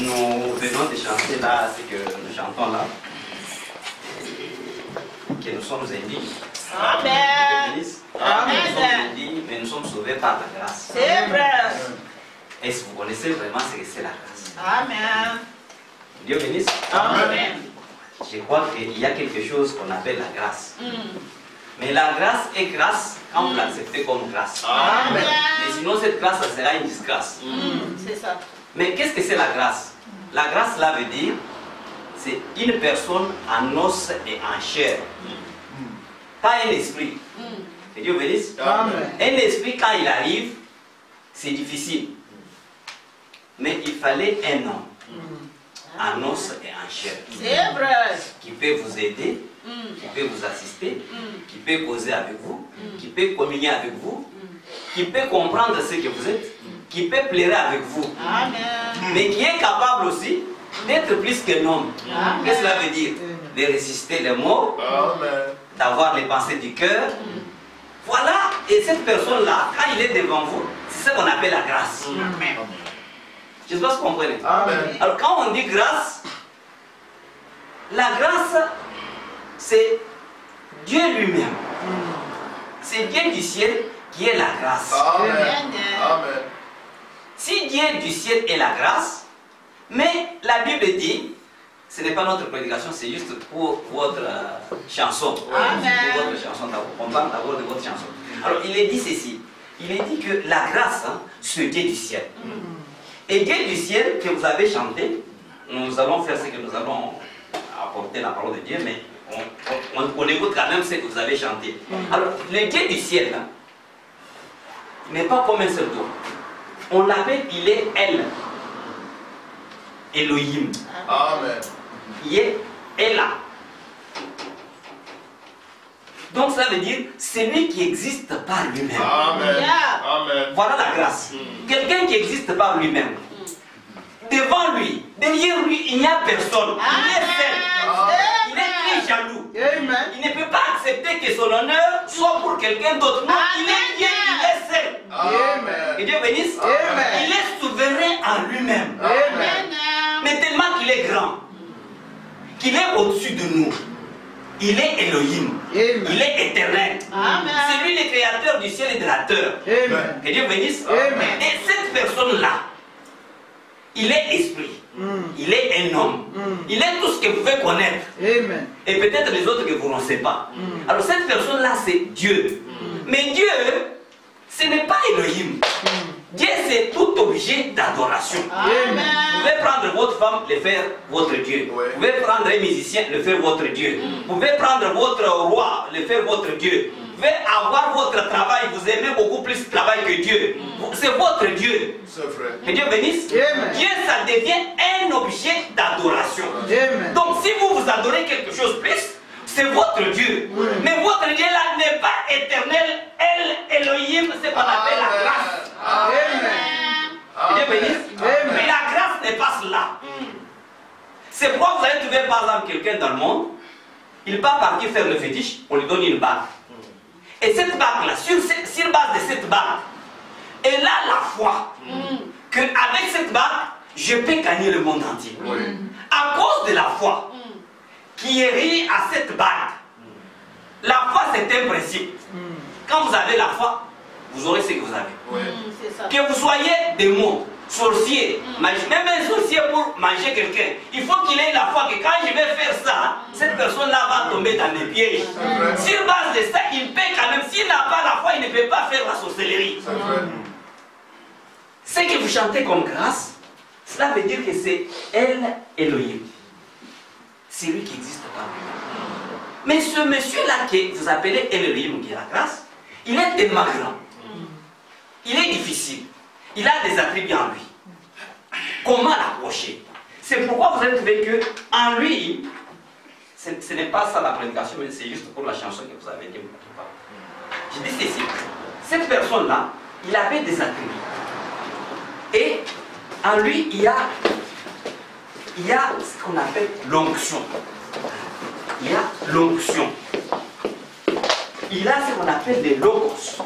nous venons de chanter là, ce que nous chantons là, que nous sommes unis. Amen. Nous sommes unis, mais nous sommes sauvés par la grâce. C'est vrai. Est-ce que vous connaissez vraiment ce que c'est la grâce? Amen. Dieu bénisse. Amen. Je crois qu'il y a quelque chose qu'on appelle la grâce. Mais la grâce est grâce quand vous l'acceptez comme grâce. Amen. Mais sinon, cette grâce, ça sera une disgrâce. C'est ça. Mais qu'est-ce que c'est la grâce? La grâce, là, veut dire, c'est une personne en os et en chair. Pas un esprit. Que Dieu bénisse. Amen. Un esprit, quand il arrive, c'est difficile. Mais il fallait un homme en os et en chair. C'est vrai. Qui peut vous aider, qui peut vous assister, qui peut causer avec vous, qui peut communier avec vous, qui peut comprendre ce que vous êtes, qui peut plaire avec vous, Amen. mais qui est capable aussi d'être plus qu'un homme. Amen. Qu'est-ce que cela veut dire? De résister les mots, d'avoir les pensées du cœur. Voilà, et cette personne-là, quand il est devant vous, c'est ce qu'on appelle la grâce. Je ne sais pas si vous comprenez. Amen. Alors quand on dit grâce, la grâce, c'est Dieu lui-même. C'est Dieu du ciel qui est la grâce. Amen. Amen. Si Dieu du ciel est la grâce, mais la Bible dit, ce n'est pas notre prédication, c'est juste pour votre chanson. Amen. Pour votre chanson, on parle d'abord de votre chanson. Alors il est dit ceci, il est dit que la grâce, c'est Dieu du ciel. Et Dieu du ciel que vous avez chanté, nous allons faire ce que nous allons apporter la parole de Dieu, mais on écoute quand même ce que vous avez chanté. Alors, le Dieu du ciel, là, n'est pas comme un seul don. On l'appelle, il est Elle. Elohim. Amen. Il est Ella. Donc ça veut dire, c'est lui qui existe par lui-même. Amen. Yeah. Amen. Voilà la grâce. Quelqu'un qui existe par lui-même. Devant lui, derrière lui, il n'y a personne. Il est seul. Il est très jaloux. Amen. Il ne peut pas accepter que son honneur soit pour quelqu'un d'autre. Non, il est Dieu, il est seul. Amen. Que Dieu bénisse. Amen. Il est souverain en lui-même. Amen. Mais tellement qu'il est grand, qu'il est au-dessus de nous. Il est Elohim. Amen. Il est éternel. Amen. C'est lui le créateur du ciel et de la terre. Amen. Que Dieu bénisse. Amen. Et cette personne-là, il est esprit. Il est un homme. Il est tout ce que vous pouvez connaître. Amen. Et peut-être les autres que vous ne savez pas. Alors cette personne-là, c'est Dieu. Mais Dieu, ce n'est pas Elohim. Dieu, c'est tout objet d'adoration. Amen. Vous pouvez prendre votre femme, le faire votre Dieu. Ouais. Vous pouvez prendre un musicien, le faire votre Dieu. Vous pouvez prendre votre roi, le faire votre Dieu. Vous pouvez avoir votre travail, vous aimez beaucoup plus le travail que Dieu. C'est votre Dieu. C'est vrai. Que Dieu bénisse. Amen. Dieu, ça devient un objet d'adoration. Amen. Donc si vous vous adorez quelque chose plus, c'est votre Dieu. Mais votre Dieu là n'est pas éternel. Elle, Elohim, c'est ce qu'on appelle la grâce. Amen. Que Dieu bénisse. Amen. Mais la grâce n'est pas cela. C'est pourquoi vous allez trouver par exemple quelqu'un dans le monde, il va partir faire le fétiche, on lui donne une bague. Et cette bague-là, sur base de cette bague, elle a la foi qu'avec cette bague, je peux gagner le monde entier. Oui. À cause de la foi qui est liée à cette bague. La foi, c'est un principe. Quand vous avez la foi, vous aurez ce que vous avez. Oui. C'est ça. Que vous soyez démon, sorcier, magicien, même un sorcier pour manger quelqu'un, il faut qu'il ait la foi que quand je vais faire ça, cette personne-là va tomber dans les pièges. vrai. Sur base de ça, il paie quand même. S'il n'a pas la foi, il ne peut pas faire la sorcellerie. C'est vrai. Ce que vous chantez comme grâce, cela veut dire que c'est elle, Elohim. C'est lui qui existe pas. Mais ce monsieur-là que vous appelez Elohim, qui est la grâce, il est tellement grand. Il est difficile. Il a des attributs en lui. Comment l'approcher? C'est pourquoi vous allez trouver que en lui, ce n'est pas ça la prédication, mais c'est juste pour la chanson que vous avez dit. Je dis ceci. Cette personne-là, il avait des attributs. Et en lui, il y a ce qu'on appelle l'onction. Il y a l'onction. Il a ce qu'on appelle des logos.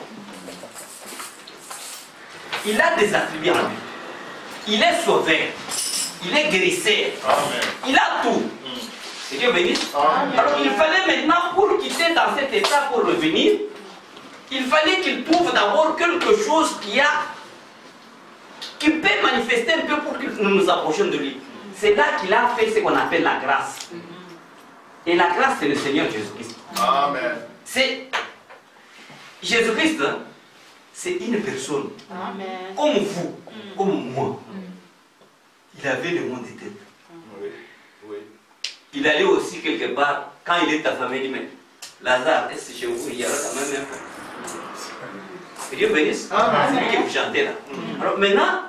Il a des attributs en lui. Il est sauveur. il est guérisseur. Amen. Il a tout. Que Dieu bénisse. Amen. Alors il fallait maintenant, pour quitter dans cet état, pour revenir, il fallait qu'il trouve d'abord quelque chose qui peut manifester un peu pour que nous nous approchions de lui. C'est là qu'il a fait ce qu'on appelle la grâce. Et la grâce, c'est le Seigneur Jésus-Christ. Amen. C'est Jésus-Christ, hein, c'est une personne. Amen. Comme vous, comme moi. Il avait le monde des têtes. Oui. Oui. Il allait aussi quelque part, quand il est affamé, il dit, mais Lazare, est-ce que chez vous, il y aura quand même un peu? Que Dieu bénisse. C'est lui que vous chantez là. Alors maintenant,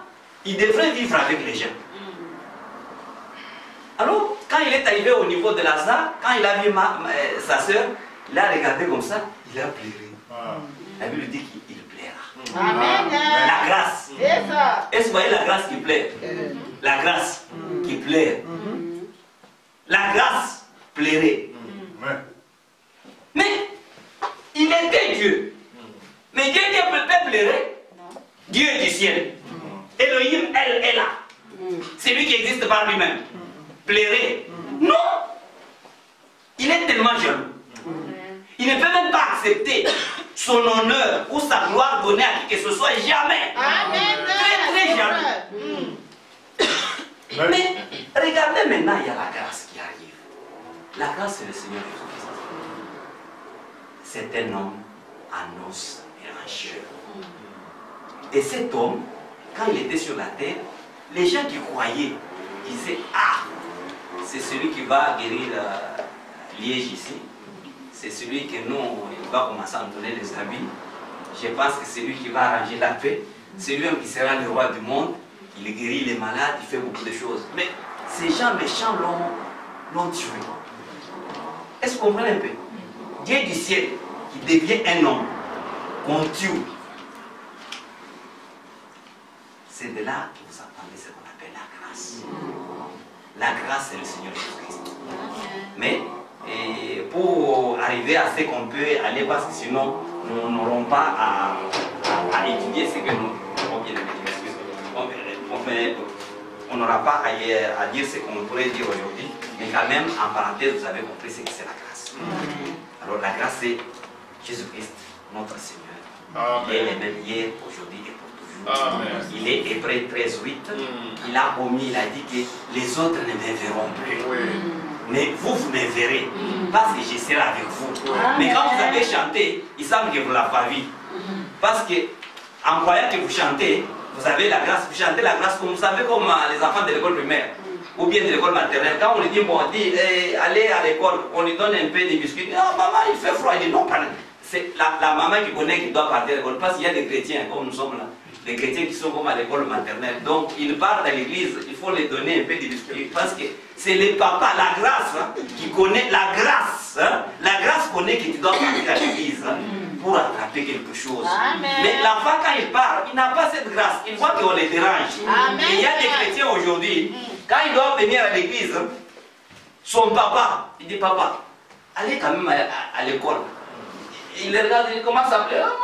il devrait vivre avec les gens. Alors, quand il est arrivé au niveau de Lazare, quand il a vu sa soeur, il a regardé comme ça, il a pleuré. La Bible dit qu'il plaira. Amen. La grâce. C'est ça. Est-ce que vous voyez la grâce qui plaît? La grâce qui plaît. La grâce plairait. Mais il était Dieu. Mais Dieu peut plairer. Dieu est du ciel. Elohim, elle est là. C'est lui qui existe par lui-même. Plairait. Non. Il est tellement jaloux. Il ne peut même pas accepter son honneur ou sa gloire donnée à qui que ce soit. Jamais. Amen. Très très jaloux. Mais regardez maintenant, il y a la grâce qui arrive. La grâce, c'est le Seigneur Jésus-Christ. C'est un homme en os et en chair. Et cet homme, quand il était sur la terre, les gens qui croyaient disaient, ah, c'est celui qui va guérir Liège ici. C'est celui que nous, il va commencer à nous donner les habits. Je pense que c'est lui qui va arranger la paix. C'est lui qui sera le roi du monde. Il guérit les malades, il fait beaucoup de choses. Mais ces gens méchants l'ont tué. Est-ce que vous comprenez un peu? Dieu du ciel qui devient un homme, qu'on tue. C'est de là que vous entendez ce qu'on appelle la grâce. La grâce, c'est le Seigneur Jésus-Christ. Mais pour arriver à ce qu'on peut aller, parce que sinon, nous n'aurons pas à étudier ce que nous avons bien on n'aura pas à dire ce qu'on pourrait dire aujourd'hui, mais quand même, en parenthèse, vous avez compris ce que c'est la grâce. Alors la grâce, c'est Jésus-Christ, notre Seigneur. Amen. Il est le même hier, aujourd'hui et pour toujours. Amen. Il est Hébreux 13:8. Il a promis, il a dit que les autres ne me verront plus. Oui. Mais vous, vous me verrez, parce que je serai avec vous. Amen. Mais quand vous avez chanté, il semble que vous ne l'avez pas vu. Parce que, en croyant que vous chantez, vous avez la grâce, vous chantez la grâce comme vous savez, comme les enfants de l'école primaire ou bien de l'école maternelle. Quand on lui dit, bon, on dit, allez à l'école, on lui donne un peu de biscuits. Non, maman, il fait froid. Il dit, non, pas. C'est la maman qui connaît qui doit partir à l'école. Parce qu'il y a des chrétiens, comme nous sommes là, des chrétiens qui sont comme à l'école maternelle. Donc, ils partent à l'église, il faut les donner un peu de biscuits. Parce que c'est le papa, la grâce, hein, qui connaît la grâce. Hein, la grâce connaît que tu dois partir à l'église. Hein, pour attraper quelque chose. Amen. Mais l'enfant, quand il part, il n'a pas cette grâce. Il voit qu'on les dérange. Amen. Et il y a des chrétiens aujourd'hui, quand il doit venir à l'église, son papa, il dit, papa, allez quand même à l'école. Il le regarde, il dit, comment ça s'appelle? Maman,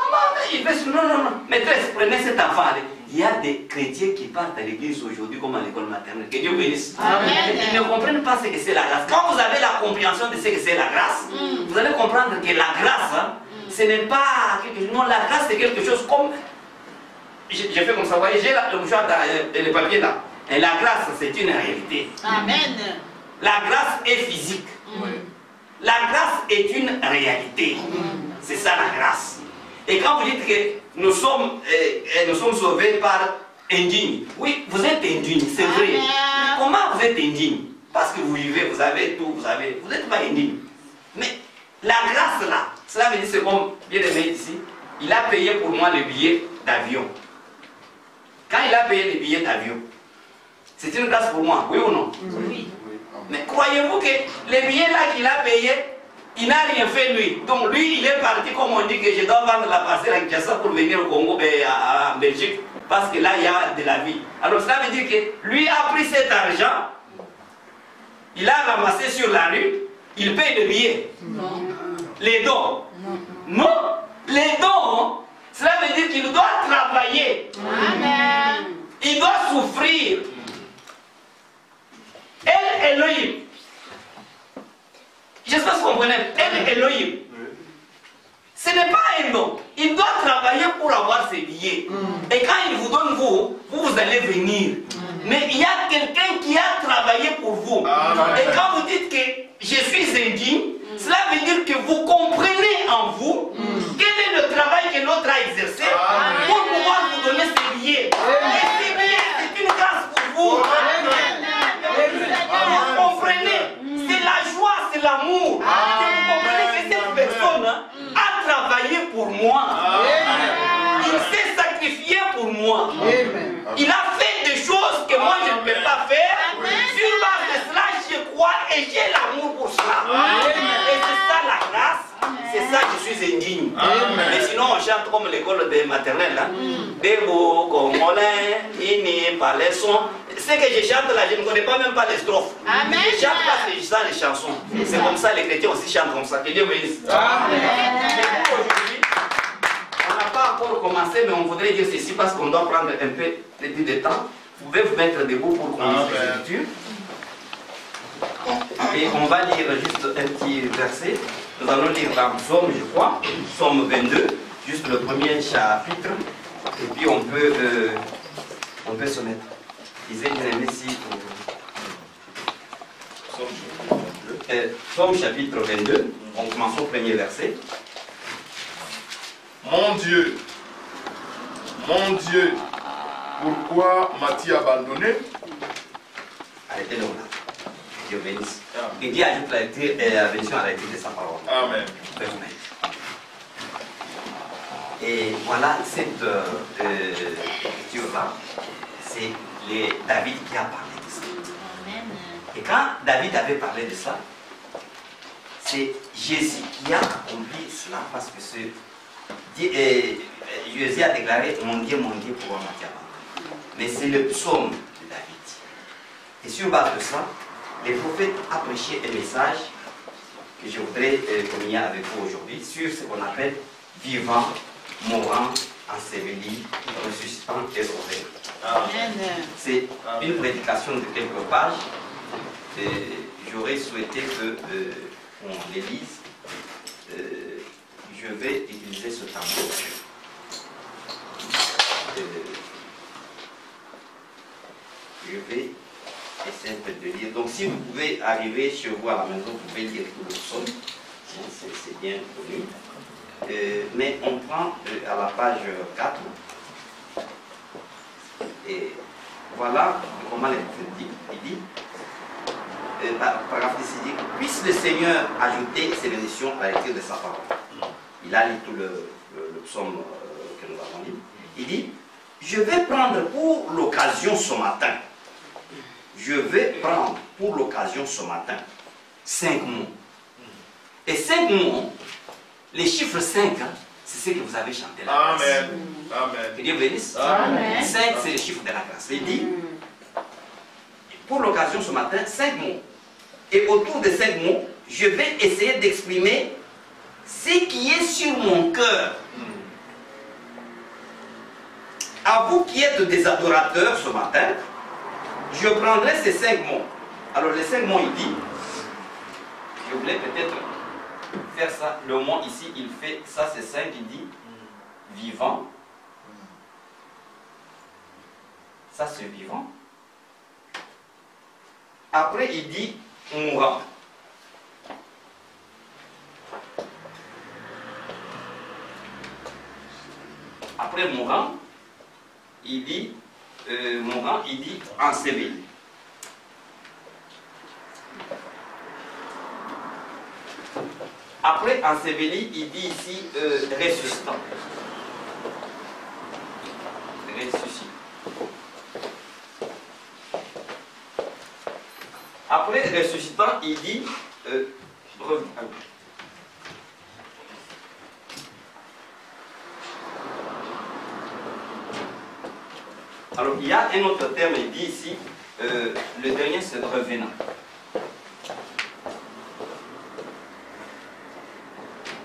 il fait, non, non, non, maîtresse, prenez cet enfant. Allez. Il y a des chrétiens qui partent à l'église aujourd'hui comme à l'école maternelle. Que Dieu bénisse. Amen. Ils ne comprennent pas ce que c'est la grâce. Quand vous avez la compréhension de ce que c'est la grâce, vous allez comprendre que la grâce, hein, ce n'est pas quelque chose. Non, la grâce c'est quelque chose comme. J'ai fait comme ça, vous voyez, j'ai le mouchoir et le papier là. Et la grâce, c'est une réalité. Amen. La grâce est physique. La grâce est une réalité. C'est ça la grâce. Et quand vous dites que nous sommes sauvés par indigne, oui, vous êtes indigne, c'est vrai. Amen. Mais comment vous êtes indigne? Parce que vous vivez, vous avez tout, vous n'êtes pas indigne. Mais la grâce là, cela veut dire, c'est comme bien aimé ici, il a payé pour moi le billet d'avion. Quand il a payé le billet d'avion, c'est une grâce pour moi, oui ou non? Oui. Mais croyez-vous que le billet là qu'il a payé, il n'a rien fait lui. Donc lui, il est parti comme on dit que je dois vendre la parcelle à Kinshasa pour venir au Congo et en Belgique. Parce que là, il y a de la vie. Alors cela veut dire que lui a pris cet argent, il a ramassé sur la rue, il paye le billet. Non. Les dons. Non. Les dons, cela veut dire qu'il doit travailler. Amen. Il doit souffrir. Elohim. J'espère que vous comprenez. El Elohim. Ce n'est pas un nom. Il doit travailler pour avoir ses billets. Et quand il vous donne vous allez venir. Mais il y a quelqu'un qui a travaillé pour vous. Et quand vous dites que je suis indigne, cela veut dire que vous comprenez en vous quel est le travail que l'autre a exercé pour pouvoir vous donner ces billets. Et ces billets, c'est une grâce pour vous. Vous comprenez, c'est la joie, c'est l'amour. Vous comprenez que cette personne a travaillé pour moi. Il s'est sacrifié pour moi. Il a fait des choses que moi je ne peux pas faire. Sur base de cela, je crois et j'ai l'amour pour cela. Et c'est ça la grâce. C'est ça que je suis indigne. Mais sinon, on chante comme l'école des maternelles. Débo, Congolais, Ini, Palesson. Ce que je chante là, je ne connais pas même pas les strophes. Je chante pas les chansons. C'est comme ça, les chrétiens aussi chantent comme ça. Que Dieu bénisse. Aujourd'hui, on n'a pas encore commencé, mais on voudrait dire ceci parce qu'on doit prendre un peu de temps. Vous pouvez vous mettre debout pour qu'on lise les Écritures. Et on va lire juste un petit verset. Nous allons lire dans Psaume, je crois, Psaume 22, juste le premier chapitre. Et puis on peut se mettre. Lisez bien aimé si Psaume chapitre 22, on commence au premier verset. Mon Dieu, pourquoi m'as-tu abandonné? Arrêtez le là. Dieu bénisse. Et Dieu ajoute la version à la lecture de sa parole. Amen. Et voilà cette écriture-là, c'est David qui a parlé de ça. Et quand David avait parlé de ça, c'est Jésus qui a accompli cela parce que Jésus a déclaré mon Dieu, pourquoi m'as-tu abandonné? Mais c'est le psaume de David. Et sur base de ça, les prophètes ont prêché un message que je voudrais communier avec vous aujourd'hui sur ce qu'on appelle vivant, mourant, enseveli, ressuscitant et revenu. C'est une prédication de quelques pages. J'aurais souhaité qu'on les lise. Je vais utiliser ce tableau. Je vais essayer de lire. Donc si vous pouvez arriver chez vous à la maison, vous pouvez lire tout le psaume. C'est bien connu. Mais on prend à la page 4. Et voilà comment il dit. Paragraphe décidé. Puisse le Seigneur ajouter ses bénédictions à la lecture de sa parole. Il a lu tout le psaume que nous avons lu. Il dit, je vais prendre pour l'occasion ce matin. Je vais prendre pour l'occasion ce matin 5 mots. Et 5 mots, les chiffres 5, c'est ce que vous avez chanté là. Amen. Amen. Que Dieu bénisse. Amen. 5, c'est le chiffre de la grâce. Il dit, pour l'occasion ce matin, 5 mots. Et autour de 5 mots, je vais essayer d'exprimer ce qui est sur mon cœur. À vous qui êtes des adorateurs ce matin, je prendrai ces 5 mots. Alors les 5 mots, il dit, je voulais peut-être faire ça. Le mot ici, il fait, ça c'est 5, il dit vivant. Ça c'est vivant. Après, il dit mourant. Après mourant, il dit enseveli. Après enseveli, il dit ici ressuscitant. Ressuscitant. Après ressuscitant, il dit alors il y a un autre terme, il dit ici, le dernier c'est revenant.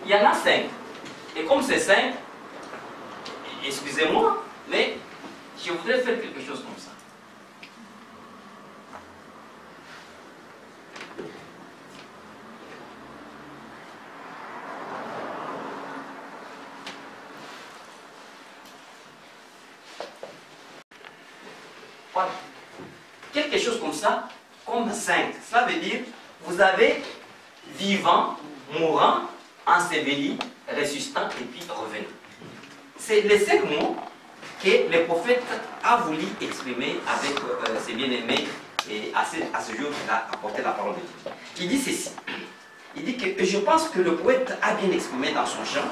Il y en a 5. Et comme c'est 5, excusez-moi, mais je voudrais faire quelque chose comme ça. Voilà. Quelque chose comme ça, comme 5. Cela veut dire, vous avez vivant, mourant, enseveli, ressuscitant et puis revenant. C'est les 5 mots que le prophète a voulu exprimer avec ses bien-aimés et à ce jour il a apporté la parole de Dieu. Il dit ceci. Il dit que je pense que le poète a bien exprimé dans son chant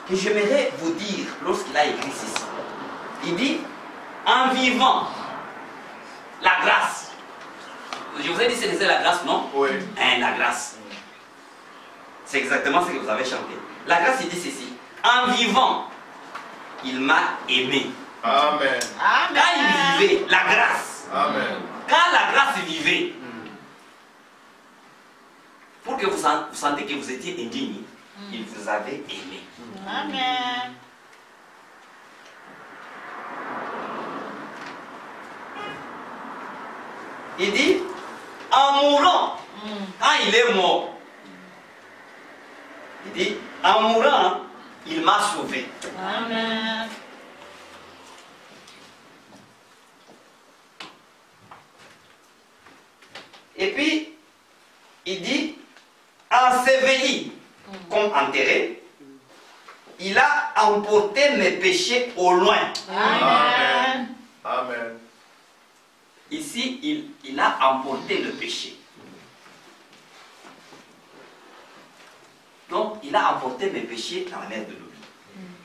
que j'aimerais vous dire lorsqu'il a écrit ceci. Il dit en vivant la grâce. Je vous ai dit c'est la grâce, non? Oui. Hein, la grâce. C'est exactement ce que vous avez chanté. La grâce, il dit ceci. En vivant, il m'a aimé. Amen. Quand il vivait, la grâce. Amen. Quand la grâce vivait, pour que vous sentez que vous étiez indigne, il vous avait aimé. Amen. Il dit, en mourant, quand il est mort, il dit, en mourant, il m'a sauvé. Amen. Et puis, il dit, enseveli comme enterré, il a emporté mes péchés au loin. Amen. Amen. Ici, il a emporté le péché. Donc, il a emporté mes péchés dans la mer de l'oubli.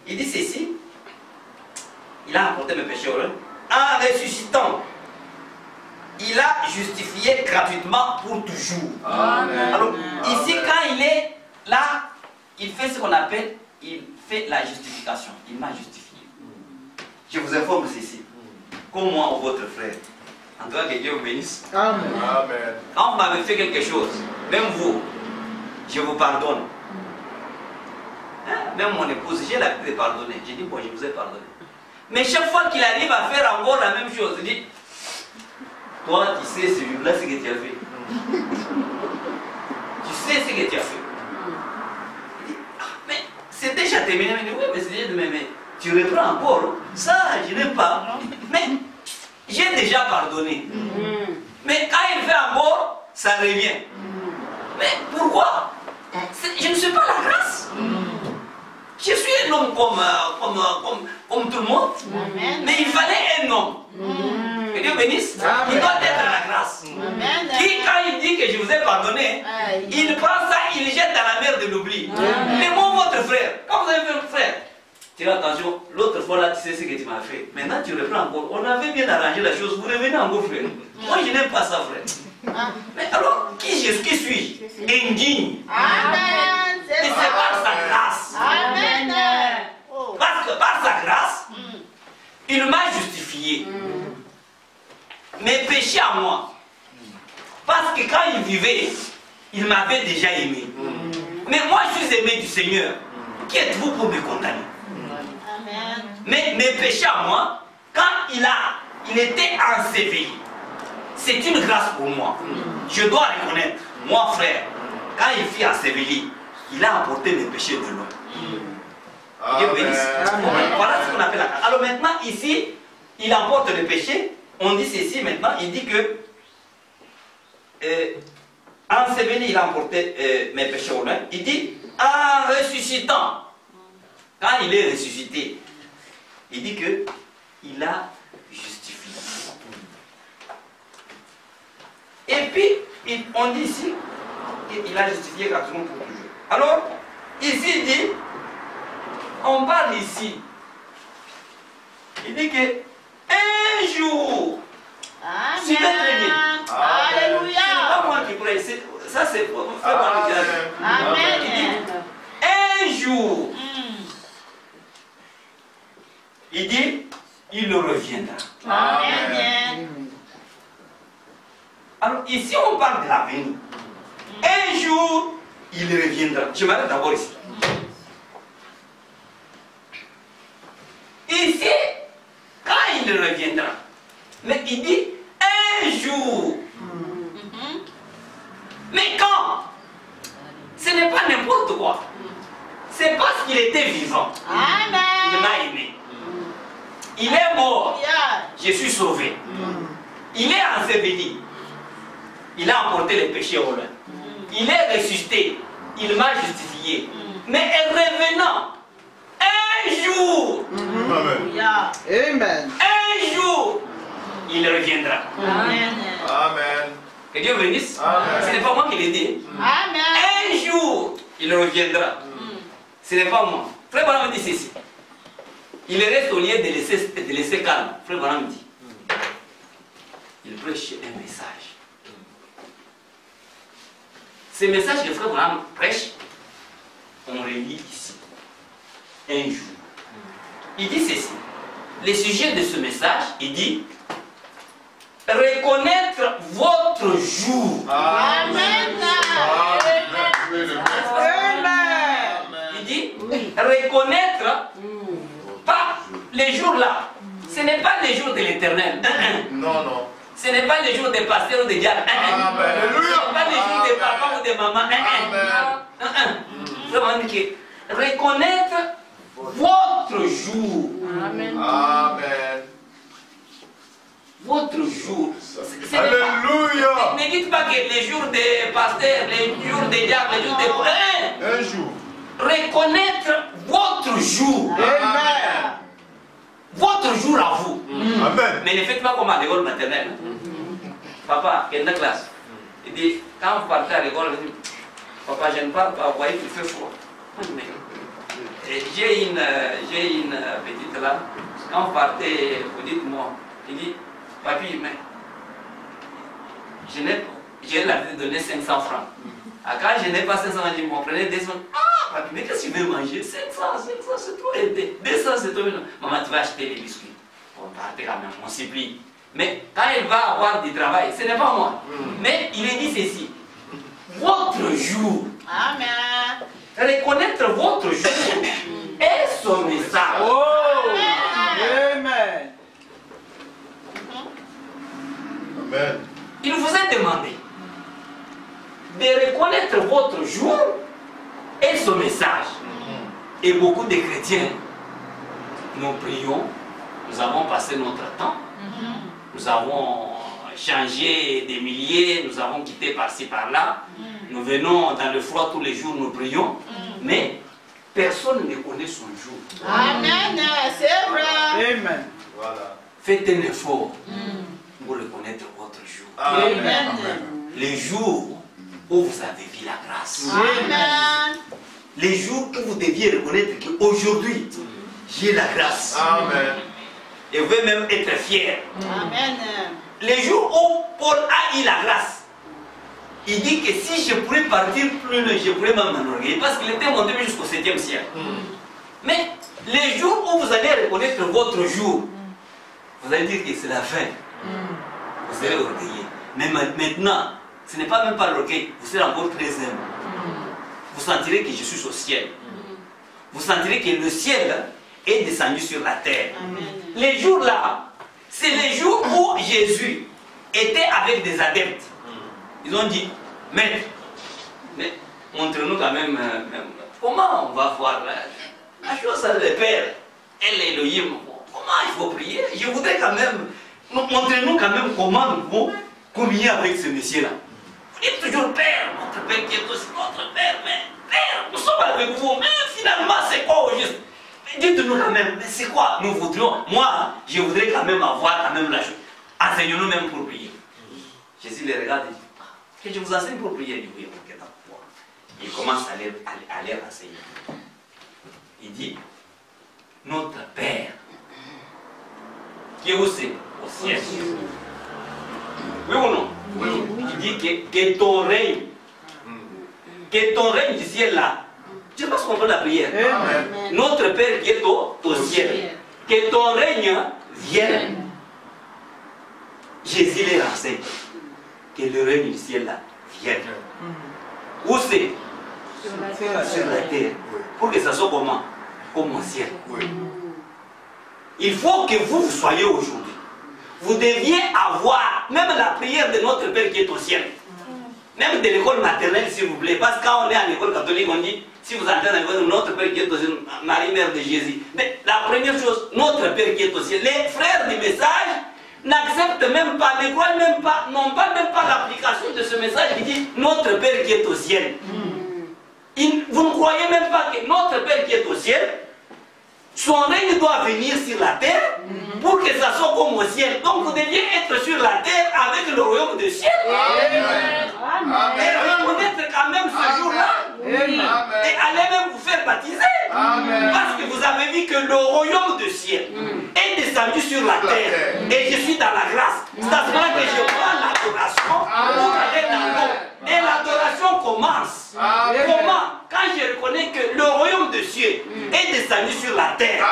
Il dit ceci, il a emporté mes péchés au loin, en ressuscitant. Il a justifié gratuitement pour toujours. Amen. Alors, Amen. ici, quand il est là, il fait ce qu'on appelle, il fait la justification. Il m'a justifié. Je vous informe ceci. Comme moi ou votre frère. En tout cas, que Dieu vous bénisse. Amen. Amen. Quand vous m'avez fait quelque chose, même vous, je vous pardonne. Hein? Même mon épouse, j'ai l'habitude de pardonner. J'ai dit, bon, je vous ai pardonné. Mais chaque fois qu'il arrive à faire encore la même chose, il dit, toi, tu sais ce jour-là ce que tu as fait. Tu sais ce que tu as fait. Il dit, ah, mais c'est déjà terminé. Il dit, oui, mais c'est déjà terminé. Mais tu reprends encore. Ça, je n'aime pas. Mais j'ai déjà pardonné. Mais quand il fait encore, ça revient. Mais pourquoi? Je ne suis pas la grâce. Je suis un homme comme tout le monde. Amen. Mais il fallait un homme. Que Dieu bénisse. Il doit être la grâce. Amen. Qui, quand il dit que je vous ai pardonné, Aïe. il prend ça, il le jette dans la mer de l'oubli. Amen. Mais moi, votre frère, quand vous avez fait le frère, tu dis attention, l'autre fois là, tu sais ce que tu m'as fait. Maintenant, tu reprends encore. On avait bien arrangé la chose, vous revenez encore, frère. Moi, je n'aime pas ça, frère. Mais alors, qui suis-je? Indigne. Amen. Et c'est par sa grâce. Amen. Oh. Parce que par sa grâce, il m'a justifié. Mes péchés à moi. Parce que quand il vivait, il m'avait déjà aimé. Mais moi, je suis aimé du Seigneur. Qui êtes-vous pour me condamner? Amen. Mais mes péchés à moi, quand il était enseveli, c'est une grâce pour moi. Je dois reconnaître, moi frère, quand il fut enseveli, il a emporté mes péchés de loin. Dieu bénisse. Voilà ce qu'on appelle la grâce. Alors maintenant, ici, il emporte le péché. On dit ceci maintenant, il dit que enseveli, il a emporté mes péchés au loin. Il dit, en ressuscitant, quand il est ressuscité, il dit que il a justifié. Et puis, on dit ici qu'il a justifié gratuitement pour toujours. Alors, ici, il dit, on parle ici, il dit que un jour, suivez très bien. Amen. C'est pas Alléluia. moi qui prie, ça c'est pour faire parler de la Amen. un jour, il dit, il reviendra. Amen. Alors ici on parle de l'avenir. Un jour, il reviendra. Je m'arrête d'abord ici. Ici, quand il reviendra, mais il dit un jour. Mais quand? Ce n'est pas n'importe quoi. C'est parce qu'il était vivant. Il Amen. m'a aimé. Il est mort. Alléluia. je suis sauvé. Il est enseveli. Il a emporté les péchés au loin. Il est ressuscité. Il m'a justifié. Mais revenant, un jour, Amen. un jour, il reviendra. Amen. Amen. Que Dieu bénisse. Amen. Ce n'est pas moi qui l'ai dit. Amen. Un jour, il reviendra. Ce n'est pas moi. Frère Branham dit ceci. Il reste au lieu de laisser calme. Frère Branham dit. Il prêche un message. Ce message que Frère Branham prêche, on relit ici. Un jour. Il dit ceci. Le sujet de ce message, il dit reconnaître votre jour. Amen. Il dit reconnaître pas les jours là. Ce n'est pas les jours de l'éternel. Non, non. Ce n'est pas les jours des pasteurs ou des diacres. Amen. Ce n'est pas les jours des papas ou des mamans. Amen. Reconnaître votre jour. Amen. Amen. Votre jour. Ce n'est pas- Alléluia. Ne dites pas que les jours des pasteurs, les jours des diacres, les jours des... Un jour. Reconnaître votre jour. Amen. Votre jour à vous. Amen. Mais ne faites pas comme à l'école maternelle. Papa, quelle classe? Il dit, quand vous partez à l'école, il dit, papa, je ne parle pas, vous voyez qu'il fait froid. J'ai une petite là, quand vous partez, vous dites moi, il dit, papi, mais j'ai l'habitude de donner 500 francs. Quand je n'ai pas 500 francs, je me prenais 200. Ah, papi, mais qu'est-ce que tu veux manger? 500, c'est trop aidé. 200, c'est trop bien. Maman, tu vas acheter les biscuits. On partez quand même, on s'y plie. Mais quand elle va avoir du travail, ce n'est pas moi. Mais il est dit ceci. Votre jour, Amen. reconnaître votre jour est son message. Amen. Amen. Il vous a demandé de reconnaître votre jour et son message. Et beaucoup de chrétiens, nous prions, nous avons passé notre temps, nous avons changé des milliers, nous avons quitté par-ci par-là, nous venons dans le froid tous les jours, nous prions, mais personne ne connaît son jour. Amen. C'est vrai. Amen. Voilà. Faites un effort pour reconnaître votre jour. Amen. Les jours où vous avez vu la grâce. Amen. Les jours où vous deviez reconnaître qu'aujourd'hui, j'ai la grâce. Amen. Et vous pouvez même être fier. Amen. Les jours où Paul a eu la grâce, il dit que si je pourrais partir plus loin, je pourrais m'enorgueillir. Parce qu'il était monté jusqu'au 7e siècle. Mais les jours où vous allez reconnaître votre jour, vous allez dire que c'est la fin. Vous serez orgueilleux. Mais maintenant, ce n'est pas même pas l'orgueil, vous serez encore très humble. Vous sentirez que je suis au ciel. Vous sentirez que le ciel est descendu sur la terre. Amen. Les jours là, c'est les jours où Jésus était avec des adeptes. Ils ont dit, maître, mais montre-nous quand même, comment on va voir la chose à le Père et l'Élohim. Comment il faut prier? Je voudrais quand même, montrez-nous quand même comment nous pouvons communier avec ce monsieur-là. Vous dites toujours Père, notre Père qui est aussi notre Père, mais Père, nous sommes avec vous, mais finalement c'est quoi au juste? Dites-nous quand même, mais c'est quoi? Nous voudrions, moi, je voudrais quand même avoir quand même la chose. Enseignons-nous même pour prier. Jésus les regarde et dit, que je vous enseigne pour prier. Il dit, oui, ok, d'accord. Il commence à les enseigner. Il dit, notre Père, qui est où c'est? Au ciel. Oui ou non? Oui. Il dit que ton règne du ciel là, je pense qu'on fait la prière. Amen. Notre Père qui est au ciel, que ton règne vienne. Jésus les renseigne que le règne du ciel là vienne. Où c'est? Sur la terre. Pour que ça soit comment? Comme au ciel. Oui. Il faut que vous soyez aujourd'hui. Vous deviez avoir même la prière de notre Père qui est au ciel. Même de l'école maternelle, s'il vous plaît. Parce que quand on est à l'école catholique, on dit, si vous entrez à l'école, notre Père qui est au ciel, Marie, mère de Jésus. Mais la première chose, notre Père qui est au ciel. Les frères du message, n'acceptent même pas, ne croient même pas, n'ont pas même pas l'application de ce message qui dit notre Père qui est au ciel. Vous ne croyez même pas que notre Père qui est au ciel, son règne doit venir sur la terre pour que ça soit comme au ciel. Donc vous deviez être sur la terre avec le royaume du ciel. Et reconnaître quand même ce jour-là. Et allez même vous faire baptiser. Parce que vous avez vu que le royaume du ciel est descendu sur la terre. Et je suis dans la grâce. C'est à ce moment que je prends l'adoration pour aller dans l'eau. Et l'adoration commence. Comment? Quand je reconnais que le royaume de ciel est descendu sur la terre.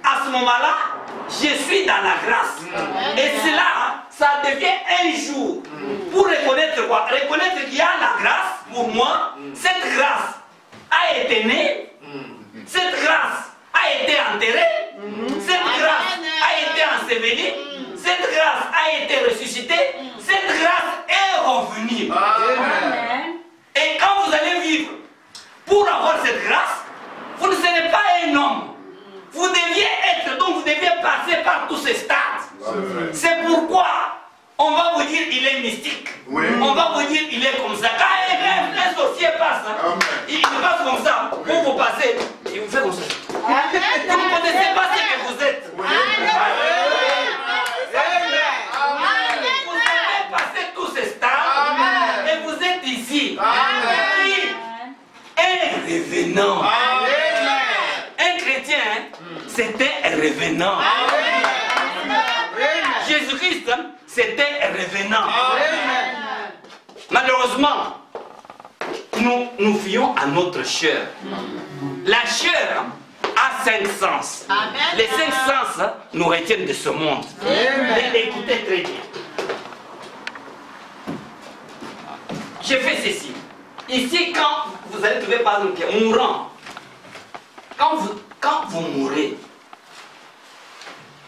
À ce moment-là, je suis dans la grâce. Et cela, ça devient un jour. Pour reconnaître quoi? Reconnaître qu'il y a la grâce pour moi. Cette grâce a été née. Cette grâce a été enterrée. Cette grâce a été ensevelie. Cette grâce a été ressuscitée. Cette grâce est revenue. Et quand vous allez vivre pour avoir cette grâce, vous ne serez pas un homme. Vous deviez être, donc vous deviez passer par tous ces stades. C'est pourquoi on va vous dire il est mystique. On va vous dire il est comme ça. Quand un sorcier passe, il passe comme ça. Vous passez, il vous fait comme ça. Vous ne connaissez pas ce que vous êtes. Vous avez passé tous ces stades et vous êtes ici. Un revenant. Un chrétien, c'était un revenant. Jésus-Christ, c'était un revenant. Malheureusement, nous fions à notre chair. La chair a 5 sens. Les 5 sens nous retiennent de ce monde. Mais écoutez très bien. Je fais ceci. Ici, quand vous allez trouver par exemple mourant, quand vous mourrez,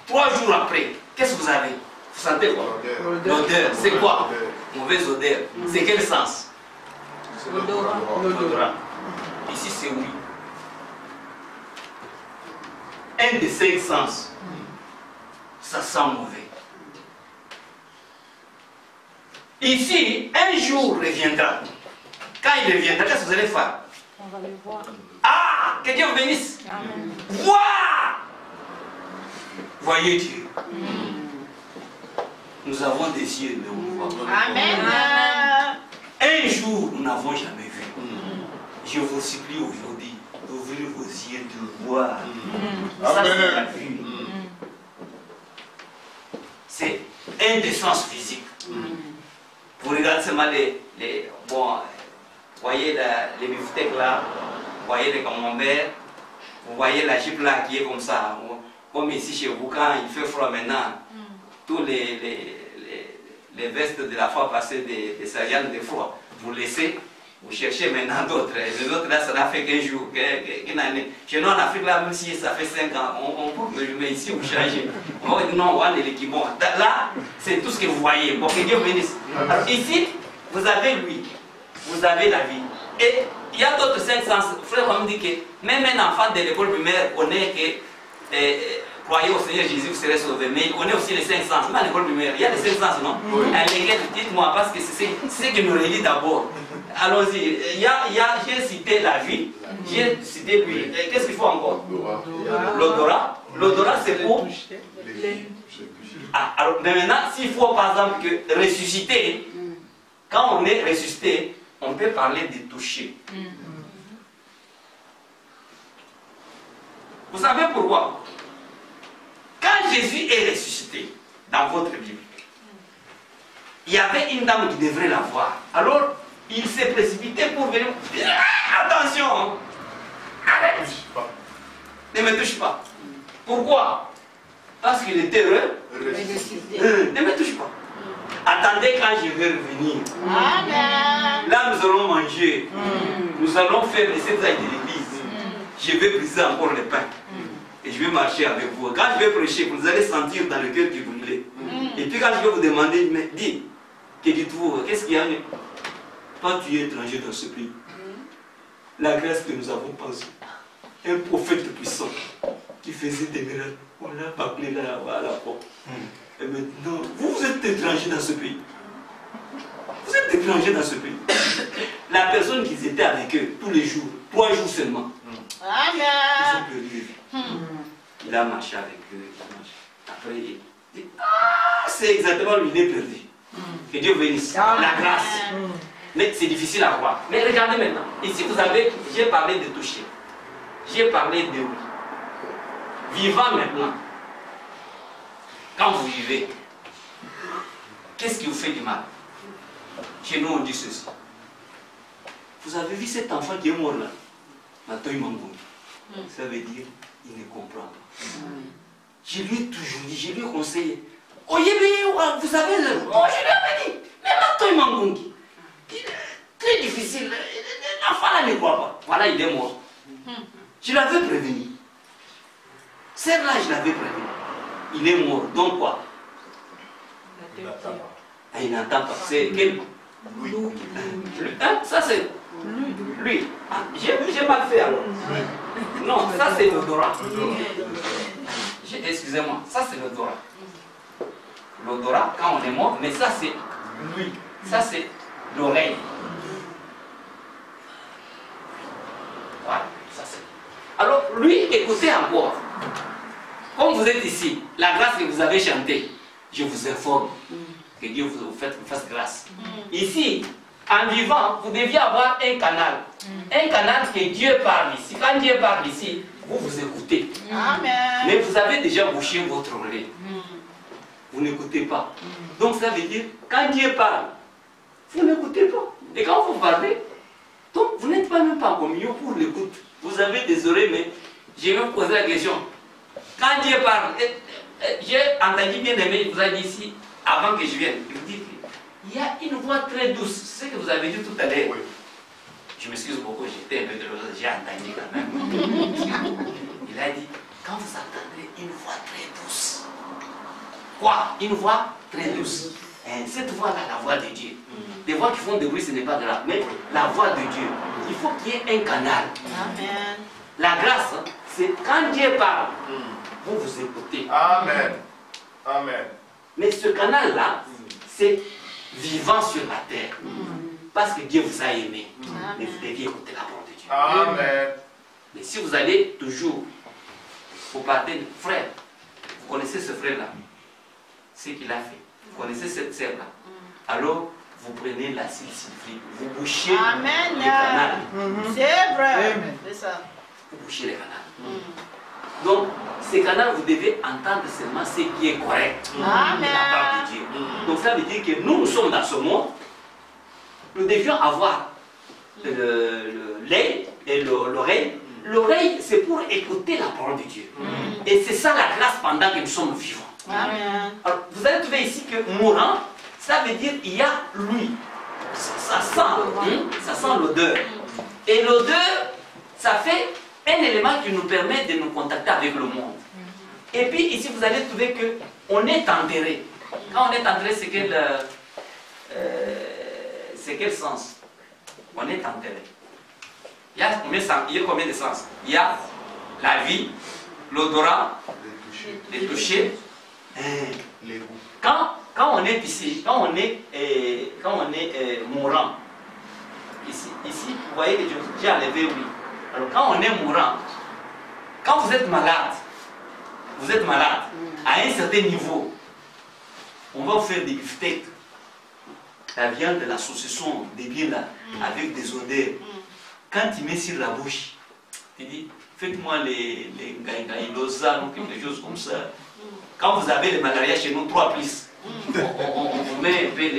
3 jours après, qu'est-ce que vous avez? Vous sentez quoi? L'odeur. C'est quoi? Mauvaise odeur. C'est quel sens? L'odorat. Ici, c'est oui. Un des 5 sens. Ça sent mauvais. Ici, un jour reviendra. Quand il reviendra, qu'est-ce que vous allez faire? On va le voir. Ah, que Dieu vous bénisse. Amen. Voir. Voyez Dieu. Nous avons des yeux, mais on ne voit pas. Amen. Un jour, nous n'avons jamais vu. Je vous supplie aujourd'hui d'ouvrir vos yeux, de voir. Ça, c'est la vue. C'est un des sens physiques. Vous regardez seulement bon, vous voyez les bibliothèques là, vous voyez les camemberts, vous voyez la jupe là qui est comme ça. Comme ici chez vous, quand il fait froid maintenant, tous les vestes de la fois passée des servantes de froid, vous laissez, vous cherchez maintenant d'autres. Les autres là, ça n'a fait qu'un jour, qu'une année. Chez nous en Afrique là, même si ça fait 5 ans, on peut mais ici vous changez. On va dire non, on va de l'équipement. Là, c'est tout ce que vous voyez. Bon, que Dieu bénisse. Ici, vous avez lui, vous avez la vie. Et il y a d'autres 5 sens. Frère, on me dit que même un enfant de l'école primaire connaît que croyez au Seigneur Jésus, vous serez sauvé. Mais il connaît aussi les 5 sens. Même à l'école primaire, il y a les 5 sens, non? Lesquels, dites-moi, parce que c'est ce qui nous relie d'abord. Allons-y. J'ai cité la vie, j'ai cité lui. Qu'est-ce qu'il faut encore? L'odorat. L'odorat, c'est pour. Ah, alors maintenant, s'il faut par exemple que ressusciter, quand on est ressuscité, on peut parler de toucher. Vous savez pourquoi? Quand Jésus est ressuscité, dans votre Bible, il y avait une dame qui devrait la voir. Alors, il s'est précipité pour venir. Attention! Arrête! Ne me touche pas. Pourquoi? Parce qu'il était heureux. Ne me touche pas. Attendez quand je vais revenir. Amen. Là, nous allons manger. Nous allons faire les 7 actes de l'église. Je vais briser encore le pain. Et je vais marcher avec vous. Quand je vais prêcher, vous allez sentir dans le cœur qui brûle. Et puis quand je vais vous demander, mais dis, que dites-vous? Qu'est-ce qu'il y a? Toi, tu es étranger dans ce pays. La grâce que nous avons pensée. Un prophète puissant qui faisait des miracles. On l'a appelé là, à la porte. Et maintenant, vous êtes étranger dans ce pays. Vous êtes étranger dans ce pays. La personne qui était avec eux tous les jours, 3 jours seulement, ils ont perdu. Il a marché avec eux. Il a marché. Après, il dit, ah, c'est exactement lui, il est perdu. Que Dieu bénisse. La grâce. Mais c'est difficile à voir. Mais regardez maintenant. Ici, vous avez, j'ai parlé de toucher. J'ai parlé de oui. Vivant maintenant. Quand vous vivez, qu'est-ce qui vous fait du mal? Chez nous, on dit ceci. Vous avez vu cet enfant qui est mort là? Maintenant, il m'embrouille. Ça veut dire, il ne comprend pas. Je lui ai toujours dit, je lui ai conseillé. Oh, vous savez, je lui avais dit, mais maintenant, il m'embrouille. Très difficile. L'enfant là ne croit pas. Voilà, il est mort. Je l'avais prévenu. Celle-là, je l'avais prévenu. Il est mort. Donc quoi? Il n'entend pas. C'est quel? Hein? Ça c'est lui. Ah, j'ai mal fait alors. Non, ça c'est l'odorat. Excusez-moi, ça c'est l'odorat. L'odorat quand on est mort, mais ça c'est lui. Ça c'est l'oreille. Voilà, ça c'est. Alors lui, écoutez encore. Comme vous êtes ici, la grâce que vous avez chantée, je vous informe que Dieu vous fasse grâce. Ici, en vivant, vous deviez avoir un canal. Un canal que Dieu parle ici. Quand Dieu parle ici, vous écoutez. Amen. Mais vous avez déjà bouché votre oreille. Vous n'écoutez pas. Donc ça veut dire, quand Dieu parle, vous n'écoutez pas. Et quand vous parlez, donc vous n'êtes pas même pas en communion pour l'écoute. Vous avez des oreilles, mais je vais vous poser la question. Quand Dieu parle, j'ai entendu bien aimé, il vous a dit ici, avant que je vienne, il dit qu'il y a une voix très douce. C'est ce que vous avez dit tout à l'heure. Oui. Je m'excuse beaucoup, j'étais un peu de l'autre, j'ai entendu quand même. Il a dit, quand vous entendrez une voix très douce. Quoi? Une voix très douce. Cette voix-là, la voix de Dieu. Des voix qui font du bruit, ce n'est pas grave. Mais la voix de Dieu, il faut qu'il y ait un canal. Amen. La grâce, c'est quand Dieu parle, vous écoutez. Amen. Amen. Mais ce canal-là, c'est vivant sur la terre. Parce que Dieu vous a aimé. Mais vous deviez écouter la parole de Dieu. Amen. Mais si vous allez toujours au parler, frère, vous connaissez ce frère-là, ce qu'il a fait. Vous connaissez cette sœur-là. Alors, vous prenez la silsifrite, vous bouchez Amen. le canal. C'est vrai. C'est ça. Vous bouchez le canal. Donc, ces canaux, vous devez entendre seulement ce qui est correct. Amen. La part de Dieu. Donc, ça veut dire que nous sommes dans ce monde. Nous devions avoir l'œil et l'oreille. L'oreille, c'est pour écouter la parole de Dieu. Et c'est ça la grâce pendant que nous sommes vivants. Amen. Alors, vous allez trouver ici que mourant, ça veut dire il y a lui. Ça sent l'odeur. Et l'odeur, ça fait un élément qui nous permet de nous contacter avec le monde. Et puis ici, vous allez trouver qu'on est enterré. Quand on est enterré, c'est quel sens? On est enterré. Il y a combien de sens? Il y a la vie, l'odorat, les toucher, Les goûts. Quand on est ici, quand on est mourant, ici, vous voyez que j'ai enlevé oui. Alors quand on est mourant, quand vous êtes malade à un certain niveau, on va vous faire des beefsteaks, la viande, la saucisson, des biens là, avec des odeurs. Quand tu mets sur la bouche, tu dis, faites-moi les gaïgaïdosa, ou quelque chose comme ça. Quand vous avez les malaria chez nous, 3 plus, on met un peu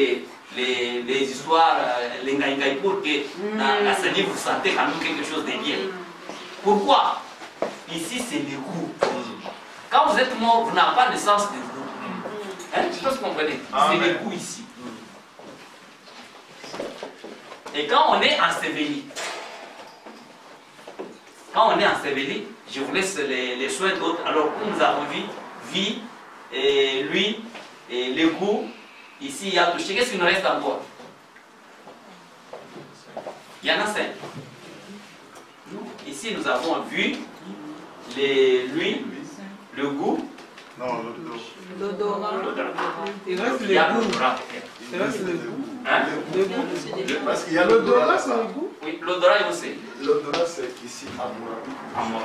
les histoires, les gaïgaï pour que la salive vous sentez quand même quelque chose de bien. Pourquoi? Ici, c'est le goût. Quand vous êtes mort, vous n'avez pas de sens de goût. Hein? Je sais pas si vous comprenez. C'est le goût ici. Et quand on est enseveli, je vous laisse les soins d'autres. Alors, nous avons vu vie, et lui, et le goût. Ici, il y a touché. Qu'est-ce qu'il nous reste encore? Il y en a 5. Ici, nous avons vu lui, Le goût. Non, l'odorat. L'odorat. Il reste Il y a le goût. l'odorat peut-être. Il reste le goût. Hein? Le goût. Parce qu'il y a L'odorat, l'odorat c'est le là-bas. goût. Oui, l'odorat aussi. L'odorat, c'est ici, amour.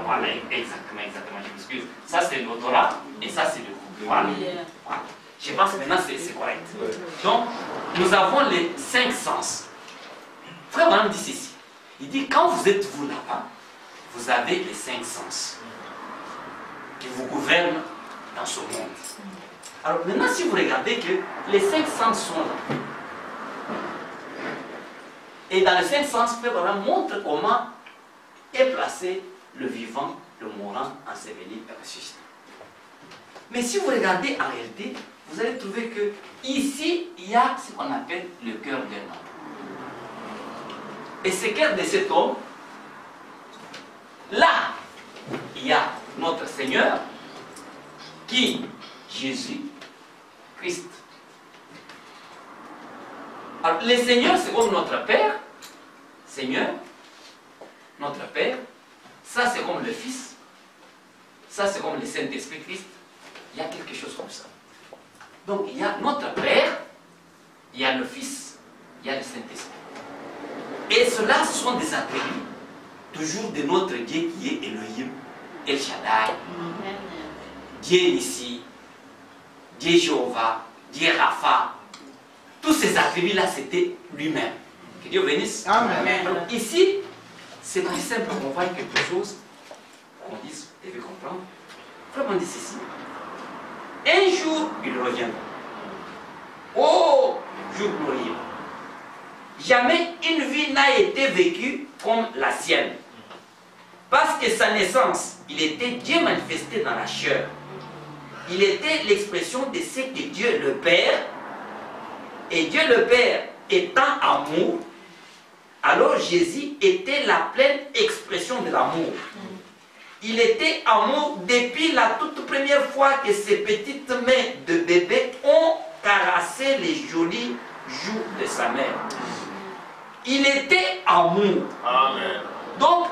Voilà, exactement. Je m'excuse. Ça, c'est l'odorat et ça, c'est le goût. Voilà. Voilà. Je pense que maintenant, c'est correct. Ouais. Donc, nous avons les 5 sens. Frère Branham dit ceci. Il dit, quand vous êtes vous là-bas, vous avez les 5 sens qui vous gouvernent dans ce monde. Alors maintenant, si vous regardez que les 5 sens sont là, et dans les 5 sens, Frère Branham montre comment est placé le vivant, le mourant, enseveli et ressuscité. Mais si vous regardez en réalité, vous allez trouver que ici, il y a ce qu'on appelle le cœur d'un homme. Et ce cœur de cet homme, là, il y a notre Seigneur, qui, Jésus, Christ. Alors, le Seigneur, c'est comme notre Père, Seigneur, notre Père, ça c'est comme le Fils, ça c'est comme le Saint-Esprit Christ, il y a quelque chose comme ça. Donc, il y a notre Père, il y a le Fils, il y a le Saint-Esprit. Et cela, ce sont des attributs, toujours de notre Dieu qui est Elohim, El Shaddai, Dieu ici, Dieu Jéhovah, Dieu Rapha. Tous ces attributs-là, c'était lui-même. Que Dieu bénisse. Amen. Alors, ici, c'est plus simple qu'on voit quelque chose, qu'on dise, et veut comprendre. Vraiment dit ceci. Un jour, il reviendra. Oh, jour glorieux. Jamais une vie n'a été vécue comme la sienne. Parce que sa naissance, il était Dieu manifesté dans la chair. Il était l'expression de ce que Dieu le Père, et Dieu le Père étant amour, alors Jésus était la pleine expression de l'amour. Il était amour depuis la toute première fois que ses petites mains de bébé ont caressé les jolis joues de sa mère. Il était amour. Amen. Donc,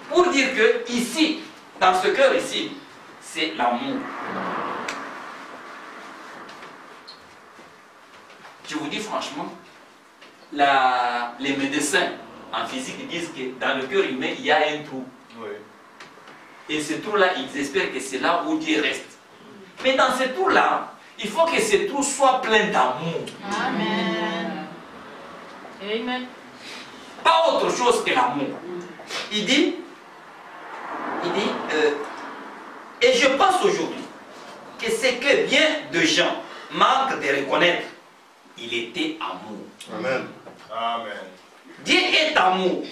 pour dire que ici, dans ce cœur ici, c'est l'amour. Je vous dis franchement, les médecins en physique disent que dans le cœur humain, il y a un trou. Oui. Et ce trou-là, ils espèrent que c'est là où Dieu reste. Mais dans ce trou-là, il faut que ce trou soit plein d'amour. Amen. Amen. Pas autre chose que l'amour. Il dit, et je pense aujourd'hui que c'est que bien de gens manquent de reconnaître, il était amour. Amen. Amen. Dieu est amour.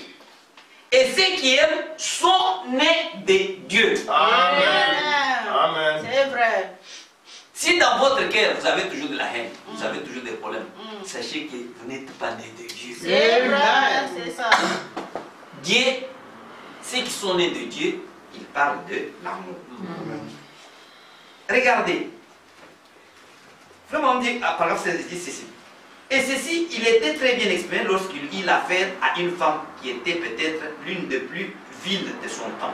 Et ceux qui aiment sont nés de Dieu. Amen. Amen. C'est vrai. Si dans votre cœur vous avez toujours de la haine, vous avez toujours des problèmes, sachez que vous n'êtes pas nés de Dieu. C'est vrai, c'est ça. Dieu, ceux qui sont nés de Dieu, ils parlent de l'amour. Regardez. Vraiment, on dit, par exemple, c'est ceci. Et ceci, il était très bien exprimé lorsqu'il eut affaire à une femme qui était peut-être l'une des plus viles de son temps.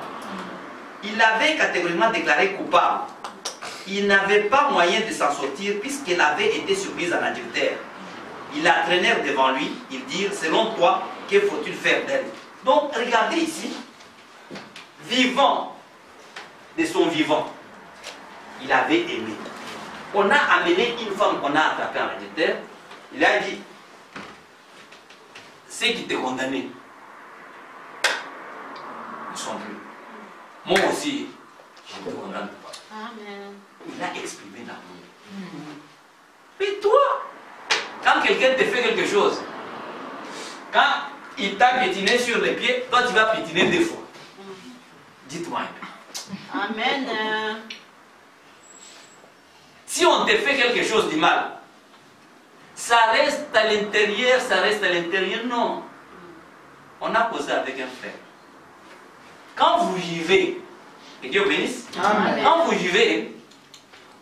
Il l'avait catégoriquement déclarée coupable. Il n'avait pas moyen de s'en sortir puisqu'elle avait été surprise en adultère. Ils la traînèrent devant lui. Ils dirent, selon toi, que faut-il faire d'elle? Donc, regardez ici. Vivant de son vivant, il avait aimé. On a amené une femme qu'on a attrapée en adultère. Il a dit, ceux qui t'ont condamné ne sont plus. Moi aussi, je ne te condamne pas. Amen. Il a exprimé l'amour. Mais toi, quand quelqu'un te fait quelque chose, quand il t'a piétiné sur les pieds, toi tu vas piétiner 2 fois. Dites-moi un peu. Amen. Si on te fait quelque chose de mal, ça reste à l'intérieur, ça reste à l'intérieur, non. On a causé avec un frère. Quand vous vivez, que Dieu bénisse, Amen. quand vous vivez,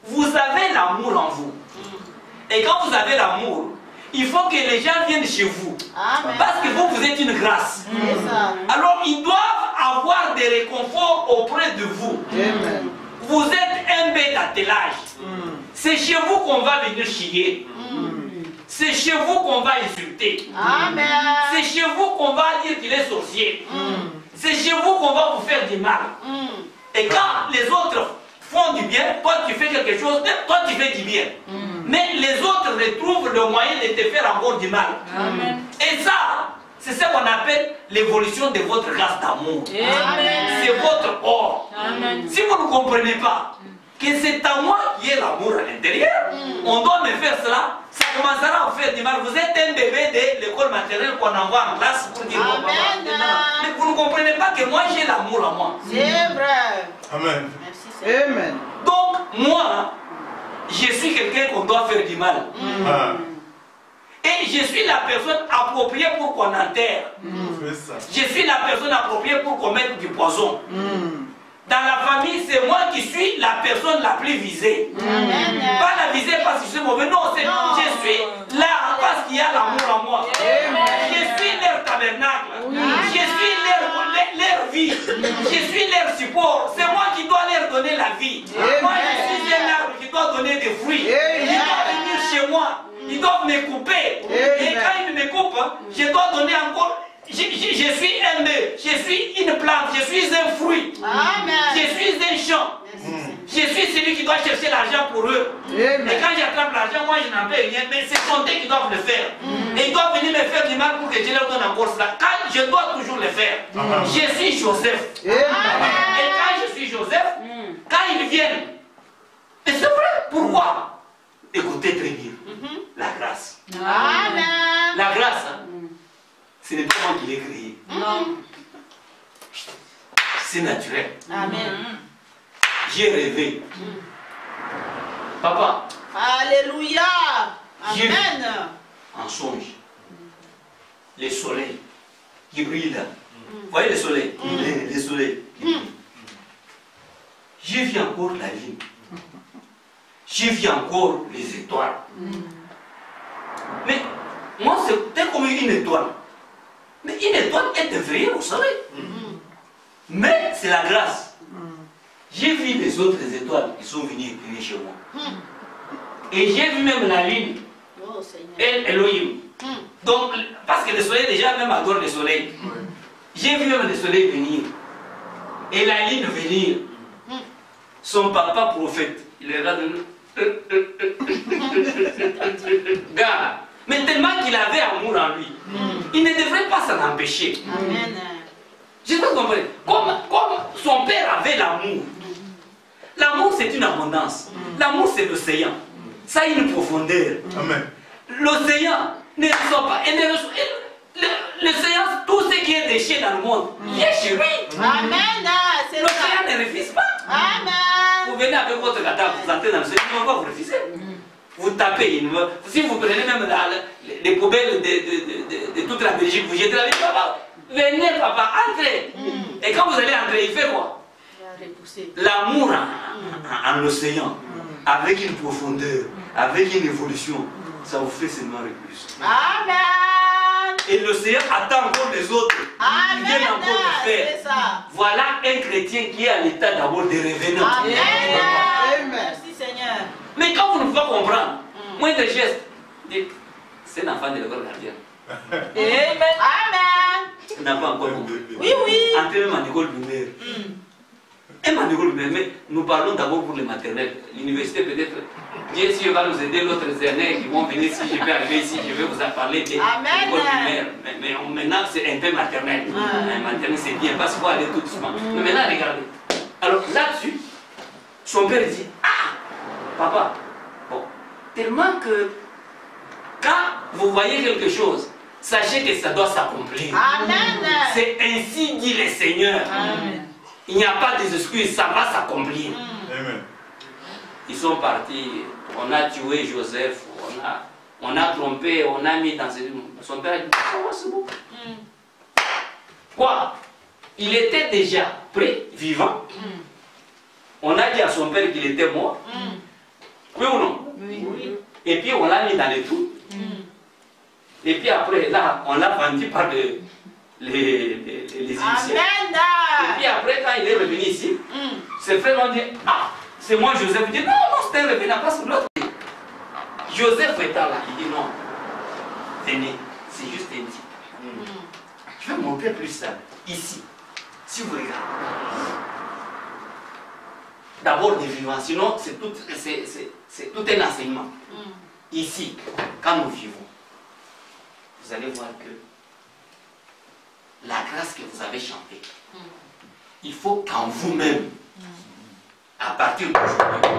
vous avez l'amour en vous. Et quand vous avez l'amour, il faut que les gens viennent chez vous. Amen. Parce que vous, vous êtes une grâce. C'est ça. Alors, ils doivent avoir des réconforts auprès de vous. Amen. vous êtes un bête d'attelage. C'est chez vous qu'on va venir chier. C'est chez vous qu'on va insulter. Amen. C'est chez vous qu'on va dire qu'il est sorcier. C'est chez vous qu'on va vous faire du mal. Et quand les autres font du bien, toi tu fais quelque chose, toi tu fais du bien. Mais les autres retrouvent le moyen de te faire encore du mal. Amen. Et ça, c'est ce qu'on appelle l'évolution de votre grâce d'amour. C'est votre or. Amen. Si vous ne comprenez pas que c'est à moi qui est l'amour à l'intérieur, on doit me faire cela, ça commencera à vous faire du mal. Vous êtes un bébé de l'école maternelle qu'on envoie en classe pour dire mais vous ne comprenez pas que moi j'ai l'amour à moi. C'est vrai. Amen. Merci Seigneur. Amen. Donc, moi, je suis quelqu'un qu'on doit faire du mal. Ah, Et je suis la personne appropriée pour qu'on enterre. fais ça. Je suis la personne appropriée pour qu'on mette du poison. Dans la famille, c'est moi qui suis la personne la plus visée. Pas la visée parce que je suis mauvais. Non, c'est je suis là parce qu'il y a l'amour en moi. Je suis leur tabernacle. Je suis leur vie. Je suis leur support. C'est moi qui dois leur donner la vie. Moi, je suis un arbre qui doit donner des fruits. Ils doivent venir chez moi. Ils doivent me couper. Et quand ils me coupent, je dois donner encore. Je suis un nœud, je suis une plante, je suis un fruit. Amen. Je suis un champ. Je suis celui qui doit chercher l'argent pour eux. Et quand j'attrape l'argent, moi je n'en fais rien, mais c'est son Dieu qui doit le faire. Et ils doivent venir me faire du mal pour que je leur donne encore cela. Quand je dois toujours le faire. Je suis Joseph. Et quand je suis Joseph, quand ils viennent, et c'est vrai, pourquoi? Écoutez très bien. La grâce. Amen. La grâce, ce n'est pas moi qui l'ai créé. Non. C'est naturel. Amen. J'ai rêvé. Papa, Alléluia. J'ai vu. Amen. en songe, le soleil qui brille là. Vous voyez le soleil? Le soleil qui brille. J'ai vu encore la lune. J'ai vu encore les étoiles. Mais moi, c'était comme une étoile. Mais une étoile est inférieure au soleil. Mais c'est la grâce. J'ai vu les autres étoiles qui sont venues éclairer chez moi. Et j'ai vu même la lune. Oh Seigneur. Elle, Elohim. Donc, parce que le soleil déjà même adore le soleil. J'ai vu même le soleil venir. Et la lune venir. Son papa prophète. Il regarde. Gars. Mais tellement qu'il avait amour en lui. Il ne devrait pas s'en empêcher. Amen. Je peux comprendre. Comme son père avait l'amour. L'amour c'est une abondance. L'amour c'est l'océan. Ça a une profondeur. Amen. L'océan ne reçoit pas. L'océan, tout ce qui est déchet dans le monde, il est chez lui. Amen. C'est ça. L'océan ne refuse pas. Amen. Vous venez avec votre cadavre, vous entrez dans l'océan, il ne va pas vous refuser. Vous tapez, si vous prenez même les poubelles de toute la Belgique, vous jetez la vie, papa, venez papa, entrez. Et quand vous allez entrer, il fait quoi? L'amour en l'océan, avec une profondeur, avec une évolution, ça vous fait seulement repulser. Amen. Et l'océan attend encore les autres. Ils viennent Amen. encore le faire. C'est ça. Voilà un chrétien qui est à l'état d'abord de revenant. Amen. Merci Seigneur. Mais quand vous ne pouvez pas comprendre, moindre geste, dites, c'est un enfant de l'école gardienne. Amen. Amen. Il n'a pas encore compris. Oui, oui. Entrez même en école primaire. Même en école primaire, mais nous parlons d'abord pour les maternelles. L'université peut-être, Dieu si va nous aider, l'autre années qui vont venir, si je vais arriver ici, je vais vous en parler de l'école primaire. Mais maintenant c'est un peu maternel. Maternelle c'est bien, parce qu'il faut aller tout doucement. Mais maintenant regardez. Alors là-dessus, son père dit, ah, papa, bon, tellement que quand vous voyez quelque chose, sachez que ça doit s'accomplir. Amen. C'est ainsi dit le Seigneur. Amen. Il n'y a pas d'excuses, ça va s'accomplir. Amen. Ils sont partis, on a tué Joseph, on a trompé, on a mis dans son père a dit, oh, c'est bon. Quoi? Il était déjà prêt, vivant. On a dit à son père qu'il était mort. Oui ou non? Oui. Et puis on l'a mis dans les trous. Et puis après, là, on l'a vendu par les Égyptiens. Amen. Et puis après, quand il est revenu ici, Ses frères vont dire, ah, c'est moi Joseph. Il dit, non, non, c'est un rêve, il n'a pas sur l'autre. Joseph étant là, il dit, non, venez, c'est juste un type. Je vais montrer plus ça. Ici, si vous regardez. D'abord des vivants, sinon c'est tout un enseignement. Ici, quand nous vivons, vous allez voir que la grâce que vous avez chantée, il faut qu'en vous-même, à partir d'aujourd'hui,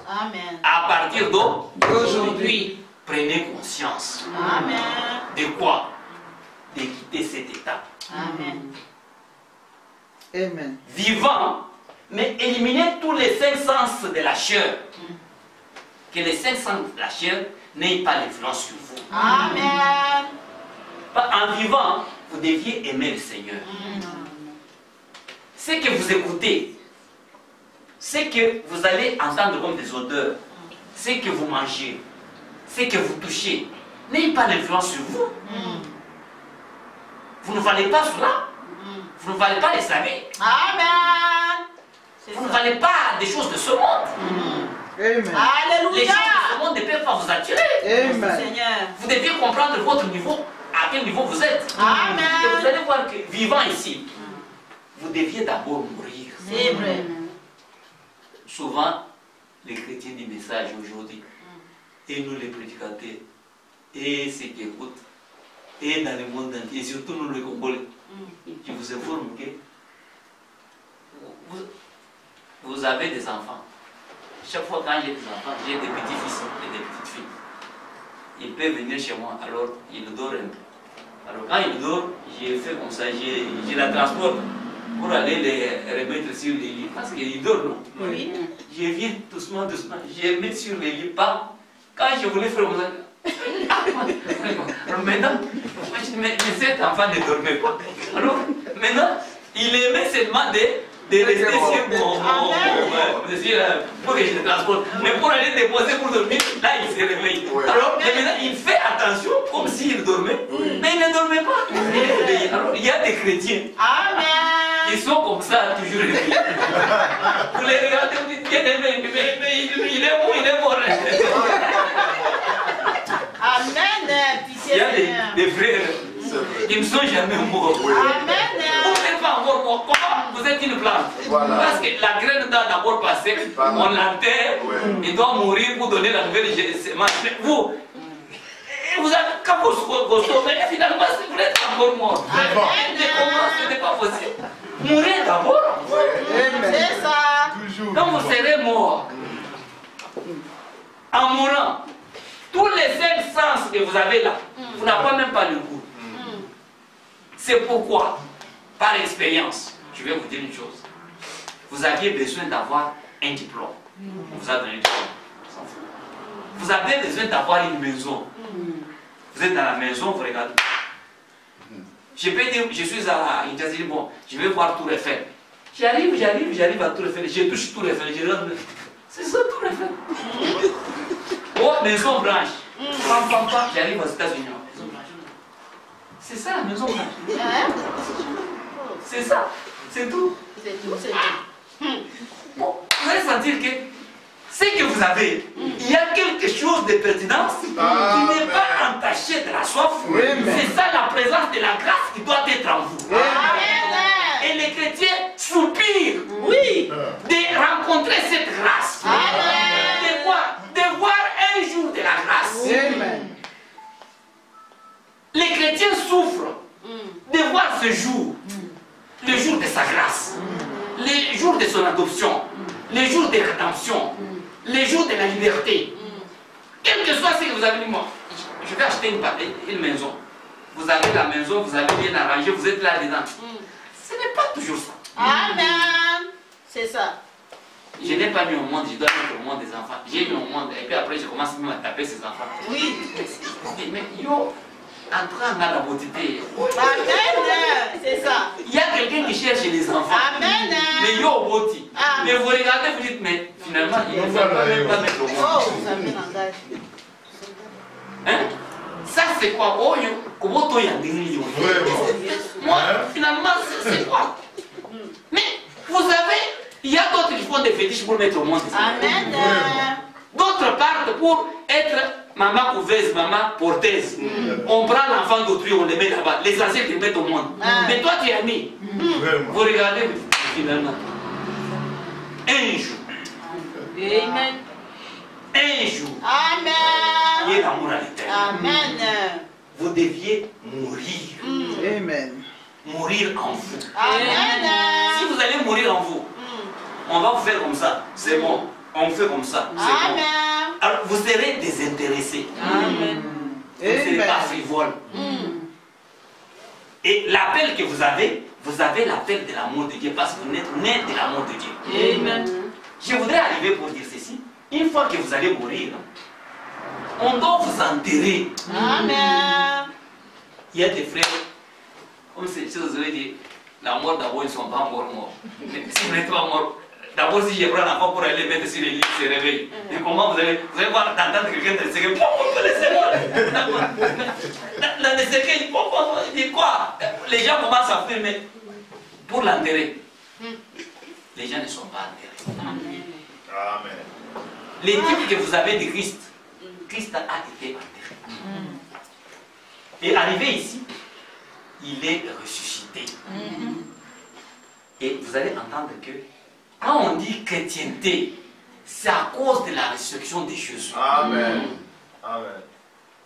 Amen. à partir D'aujourd'hui. prenez conscience. Amen. De quoi? De quitter cet état. Amen. Amen. Vivant, mais éliminez tous les 5 sens de la chair. Que les 5 sens de la chair n'aient pas l'influence sur vous. Amen. En vivant, vous deviez aimer le Seigneur. Ce que vous écoutez, ce que vous allez entendre comme des odeurs, ce que vous mangez, ce que vous touchez, n'ayez pas d'influence sur vous. Vous ne valez pas cela. Vous ne valez pas les saluts. Amen. Vous ne valez pas des choses de ce monde. Amen. Les choses de Alléluia. ce monde ne peuvent pas vous attirer. Amen. Seigneur. Vous devez comprendre votre niveau, à quel niveau vous êtes. Amen. Et vous allez voir que vivant ici, vous deviez d'abord mourir. C'est vrai. Souvent, les chrétiens du message aujourd'hui, et nous les prédicateurs, et ceux qui écoutent, et dans le monde entier, et surtout nous les Congolais, je vous informe que vous avez des enfants. Chaque fois quand j'ai des enfants, j'ai des petits-fils et des petites filles. Ils peuvent venir chez moi, alors ils dorment un peu. Alors quand ils dorment, j'ai fait comme ça, je la transporte pour aller les remettre sur les lits, parce qu'ils dorment, non? Oui. Je viens doucement, doucement, je les mets sur les lits, pas. Quand je voulais faire comme ça, alors maintenant, je dis, mais cet enfant ne dormait pas. Alors maintenant, il aimait seulement de rester sur mon pour que je le transporte. Mais pour aller déposer pour dormir, là il se réveille. Alors maintenant, il fait attention comme s'il dormait, mais il ne dormait pas. Il est réveillé. Alors il y a des chrétiens. Amen. Ils sont comme ça, toujours réveillés. Vous les regardez, vous dites, mais il est bon, il est mort. Amen. Il Pitié, y a Seigneur. des frères qui ne sont jamais morts. Vous Amen. n'êtes pas encore mort. Comment vous êtes une plante? Voilà. Parce que la graine doit d'abord passer, on l'enterre, il doit mourir pour donner la nouvelle semence. Mais vous avez qu'à vous sauver, et finalement, vous êtes encore mort. Mais comment ce n'est pas possible? Mourir d'abord. C'est ça. Toujours. Donc vous serez mort. En mourant, tous les 5 sens que vous avez là, vous n'avez même pas le goût. C'est pourquoi, par expérience, je vais vous dire une chose. Vous aviez besoin d'avoir un diplôme. On vous a donné un diplôme. On s'en fout. Vous avez besoin d'avoir une maison. Vous êtes dans la maison, vous regardez. Je peux dire, je suis à Inchazili, bon, je vais voir Tour Eiffel. J'arrive à Tour Eiffel, je touche Tour Eiffel, je rentre. C'est ça Tour Eiffel. Oh, maison blanche. J'arrive aux États-Unis. Maison blanche. C'est ça la maison blanche. C'est ça. C'est tout. C'est tout, c'est tout. Bon, vous allez sentir que ce que vous avez, il y a quelque chose de pertinence qui n'est pas entaché de la soif. C'est ça la présence de la grâce qui doit être en vous. Amen. Et les chrétiens soupirent Oui. de rencontrer cette grâce. Amen. De quoi? De voir un jour de la grâce. Amen. Les chrétiens souffrent de voir ce jour, le jour de sa grâce, le jour de son adoption, le jour de rédemption, le jour de la liberté. Quel que soit ce que vous avez dit, moi, je vais acheter une maison. Vous avez la maison, vous avez bien arrangé, vous êtes là-dedans. Ce n'est pas toujours ça. Amen. C'est ça. Je n'ai pas mis au monde, je dois mettre au monde des enfants. J'ai mis au monde, et puis après je commence même à taper ces enfants. Oui. Je dis, mais yo, entrant dans la beauté. Amen. C'est ça. Il y a quelqu'un qui cherche les enfants. Amen. Mais yo, beauty. Ah. Mais vous regardez, vous dites, mais finalement, il ne faut pas même pas mettre au monde. Oh, vous avez langage. Hein? Ça, c'est quoi? Oh, yo, comment toi, il y a des millions. Vraiment. Moi, finalement, c'est quoi? Mais vous avez Il y a d'autres qui font des fétiches pour mettre au monde. Amen. D'autres partent pour être maman couveuse, maman porteuse. On prend l'enfant d'autrui, on le met là-bas. L'essentiel, ils le mettent au monde. Mais toi, tu es ami. Vous regardez finalement. Un jour. Amen. Un jour. Amen. Il y a l'amour à l'éternel. Amen. Vous deviez mourir. Amen. Mourir en vous. Amen. Si vous allez mourir en vous, on va vous faire comme ça. C'est bon. On fait comme ça. C'est bon. Amen. Alors, vous serez désintéressés. Amen. Vous ne serez pas frivoles. Et l'appel que vous avez l'appel de l'amour de Dieu parce que vous êtes né de l'amour de Dieu. Amen. Je voudrais arriver pour dire ceci. Une fois que vous allez mourir, on doit vous enterrer. Amen. Il y a des frères, comme ces choses, vous avez dit, la mort d'abord, ils ne sont pas encore morts. Mais si vous n'êtes pas mort, d'abord, si je prends l'enfant pour aller mettre sur les lits, il se réveille. Et comment vous allez voir d'entendre quelqu'un de séquer, dans les séquelles, il dit quoi? Les gens commencent à fuir, mais pour l'enterrer, les gens ne sont pas enterrés. Amen. Les types que vous avez de Christ, Christ a été enterré. Et arrivé ici, il est ressuscité. Et vous allez entendre que quand on dit chrétienté, c'est à cause de la résurrection de Jésus. Amen. Amen.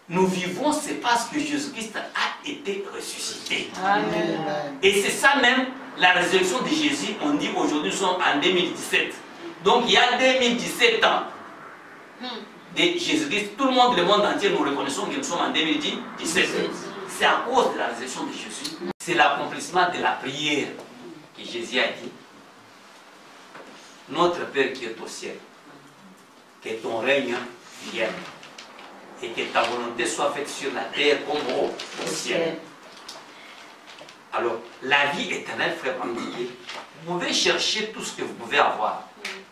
Nous vivons, c'est parce que Jésus-Christ a été ressuscité. Amen. Et c'est ça même, la résurrection de Jésus. On dit aujourd'hui, nous sommes en 2017. Donc il y a 2017 ans de Jésus-Christ. Tout le monde, le monde entier, nous reconnaissons que nous sommes en 2017. C'est à cause de la résurrection de Jésus. C'est l'accomplissement de la prière que Jésus a dit. Notre Père qui est au ciel, que ton règne vienne et que ta volonté soit faite sur la terre comme au ciel. Alors, la vie éternelle, frère Mandiqué, vous pouvez chercher tout ce que vous pouvez avoir.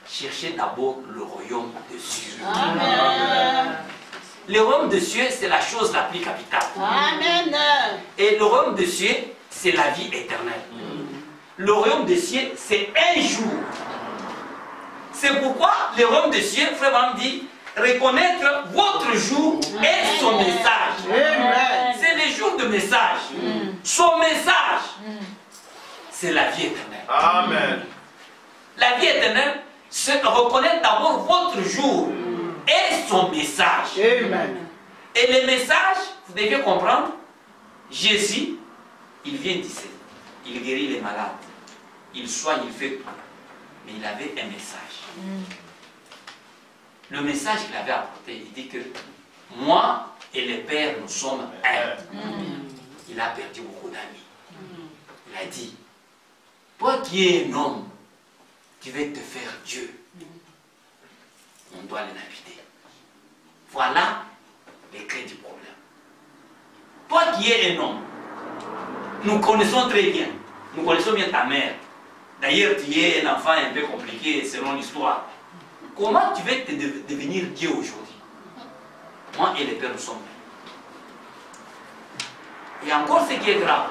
Cherchez d'abord le royaume de Dieu. Amen. Le royaume de Dieu, c'est la chose la plus capitale. Amen. Et le royaume de Dieu, c'est la vie éternelle. Le royaume de Dieu, c'est un jour. C'est pourquoi le royaume de Dieu, frère Bam dit, reconnaître votre jour et son message. Amen. C'est le jour de message. Son message, c'est la vie éternelle. Amen. La vie éternelle, c'est reconnaître d'abord votre jour et son message. Amen. Et le message, vous devez comprendre, Jésus, il vient d'ici. Il guérit les malades. Il soigne, il fait tout. Mais il avait un message. Le message qu'il avait apporté, il dit que moi et le Père, nous sommes un. Il a perdu beaucoup d'amis. Il a dit, toi qui es un homme, tu veux te faire Dieu. On doit l'inhabiter. Voilà les clés du problème. Toi qui es un homme, nous connaissons très bien. Nous connaissons bien ta mère. D'ailleurs, tu es un enfant un peu compliqué selon l'histoire. Comment tu veux devenir Dieu aujourd'hui? Moi et les pères, nous sommes. Et encore ce qui est grave.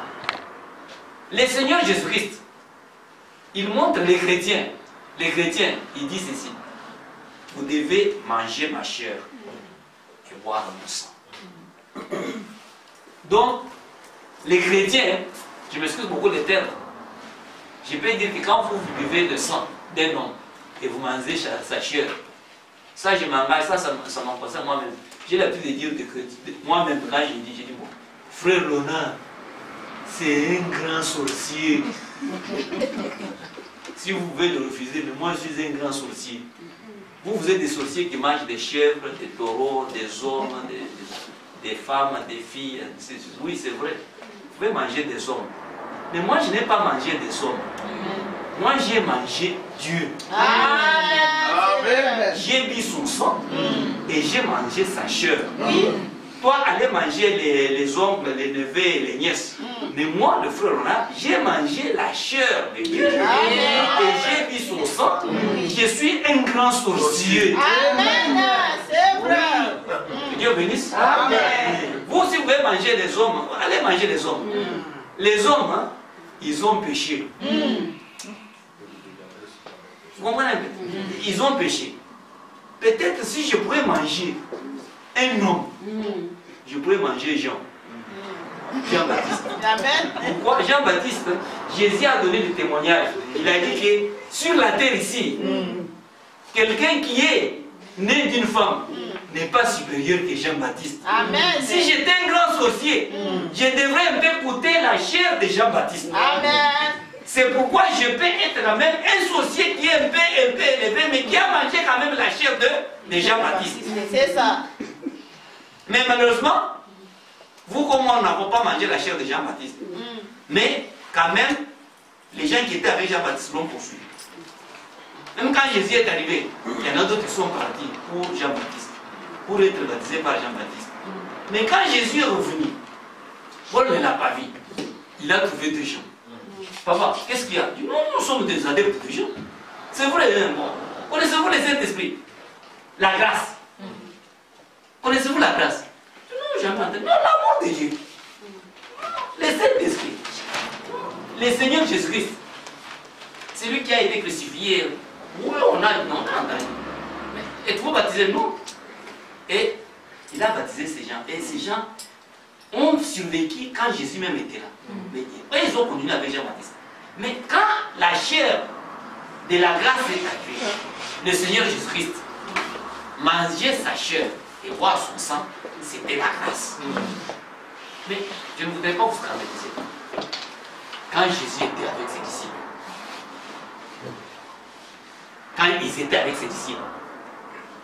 Le Seigneur Jésus-Christ, il montre les chrétiens. Les chrétiens, il dit ceci. Vous devez manger ma chair et boire mon sang. Donc, les chrétiens, je m'excuse beaucoup des termes, je peux dire que quand vous buvez le sang d'un homme et vous mangez sa chair, ça je m'engage, ça m'en concerne moi-même. J'ai l'habitude de dire que moi-même, quand je dis bon, frère Léonard, c'est un grand sorcier. Si vous pouvez le refuser, mais moi je suis un grand sorcier. Vous êtes des sorciers qui mangent des chèvres, des taureaux, des hommes, des femmes, des filles. Oui, c'est vrai. Vous pouvez manger des hommes. Mais moi, je n'ai pas mangé des hommes. Moi, j'ai mangé Dieu. Amen. J'ai bu son sang et j'ai mangé sa chair. Toi, allez manger les oncles, les neveux et les nièces. Mais moi, le frère Léonard, j'ai mangé la chair de Dieu. Et j'ai bu son sang. Je suis un grand sorcier. Amen. C'est vrai. Que Dieu bénisse. Amen. Vous, si vous voulez manger les hommes, allez manger les hommes. Les hommes, hein, ils ont péché. Vous comprenez un peu? Ils ont péché. Peut-être si je pourrais manger un homme, je pourrais manger Jean-Baptiste. Amen. Pourquoi Jean-Baptiste, Jésus a donné le témoignage. Il a dit que sur la terre ici, quelqu'un qui est né d'une femme n'est pas supérieur que Jean-Baptiste. Amen. Si j'étais un grand sorcier, je devrais un peu goûter la chair de Jean-Baptiste. Amen. C'est pourquoi je peux être quand même un sorcier qui est un peu élevé, mais qui a mangé quand même la chair de Jean-Baptiste. C'est ça. Mais malheureusement, vous comme moi, nous n'avons pas mangé la chair de Jean-Baptiste. Mais quand même, les gens qui étaient avec Jean-Baptiste l'ont poursuivi. Même quand Jésus est arrivé, il y en a d'autres qui sont partis pour Jean-Baptiste, pour être baptisés par Jean-Baptiste. Mais quand Jésus est revenu, Paul ne l'a pas vu. Il a trouvé deux gens. Papa, qu'est-ce qu'il y a? Il dit, non, nous sommes des adeptes de Jean. C'est vrai, bon. Connaissez-vous les Saint-Esprit? La grâce. Connaissez-vous la grâce? Non, j'ai entendu. Non, l'amour de Dieu. Les Saint-Esprit. Le Seigneur Jésus-Christ. C'est lui qui a été crucifié. Oui, on a entendu. Mais êtes-vous baptisé? Non. Et il a baptisé ces gens. Et ces gens ont survécu quand Jésus même était là. Mais ils ont continué avec Jean-Baptiste. Mais quand la chair de la grâce est arrivée, le Seigneur Jésus-Christ mangeait sa chair et boire son sang, c'était la grâce. Mais je ne voudrais pas vous scandaliser. Quand Jésus était avec ses disciples, quand ils étaient avec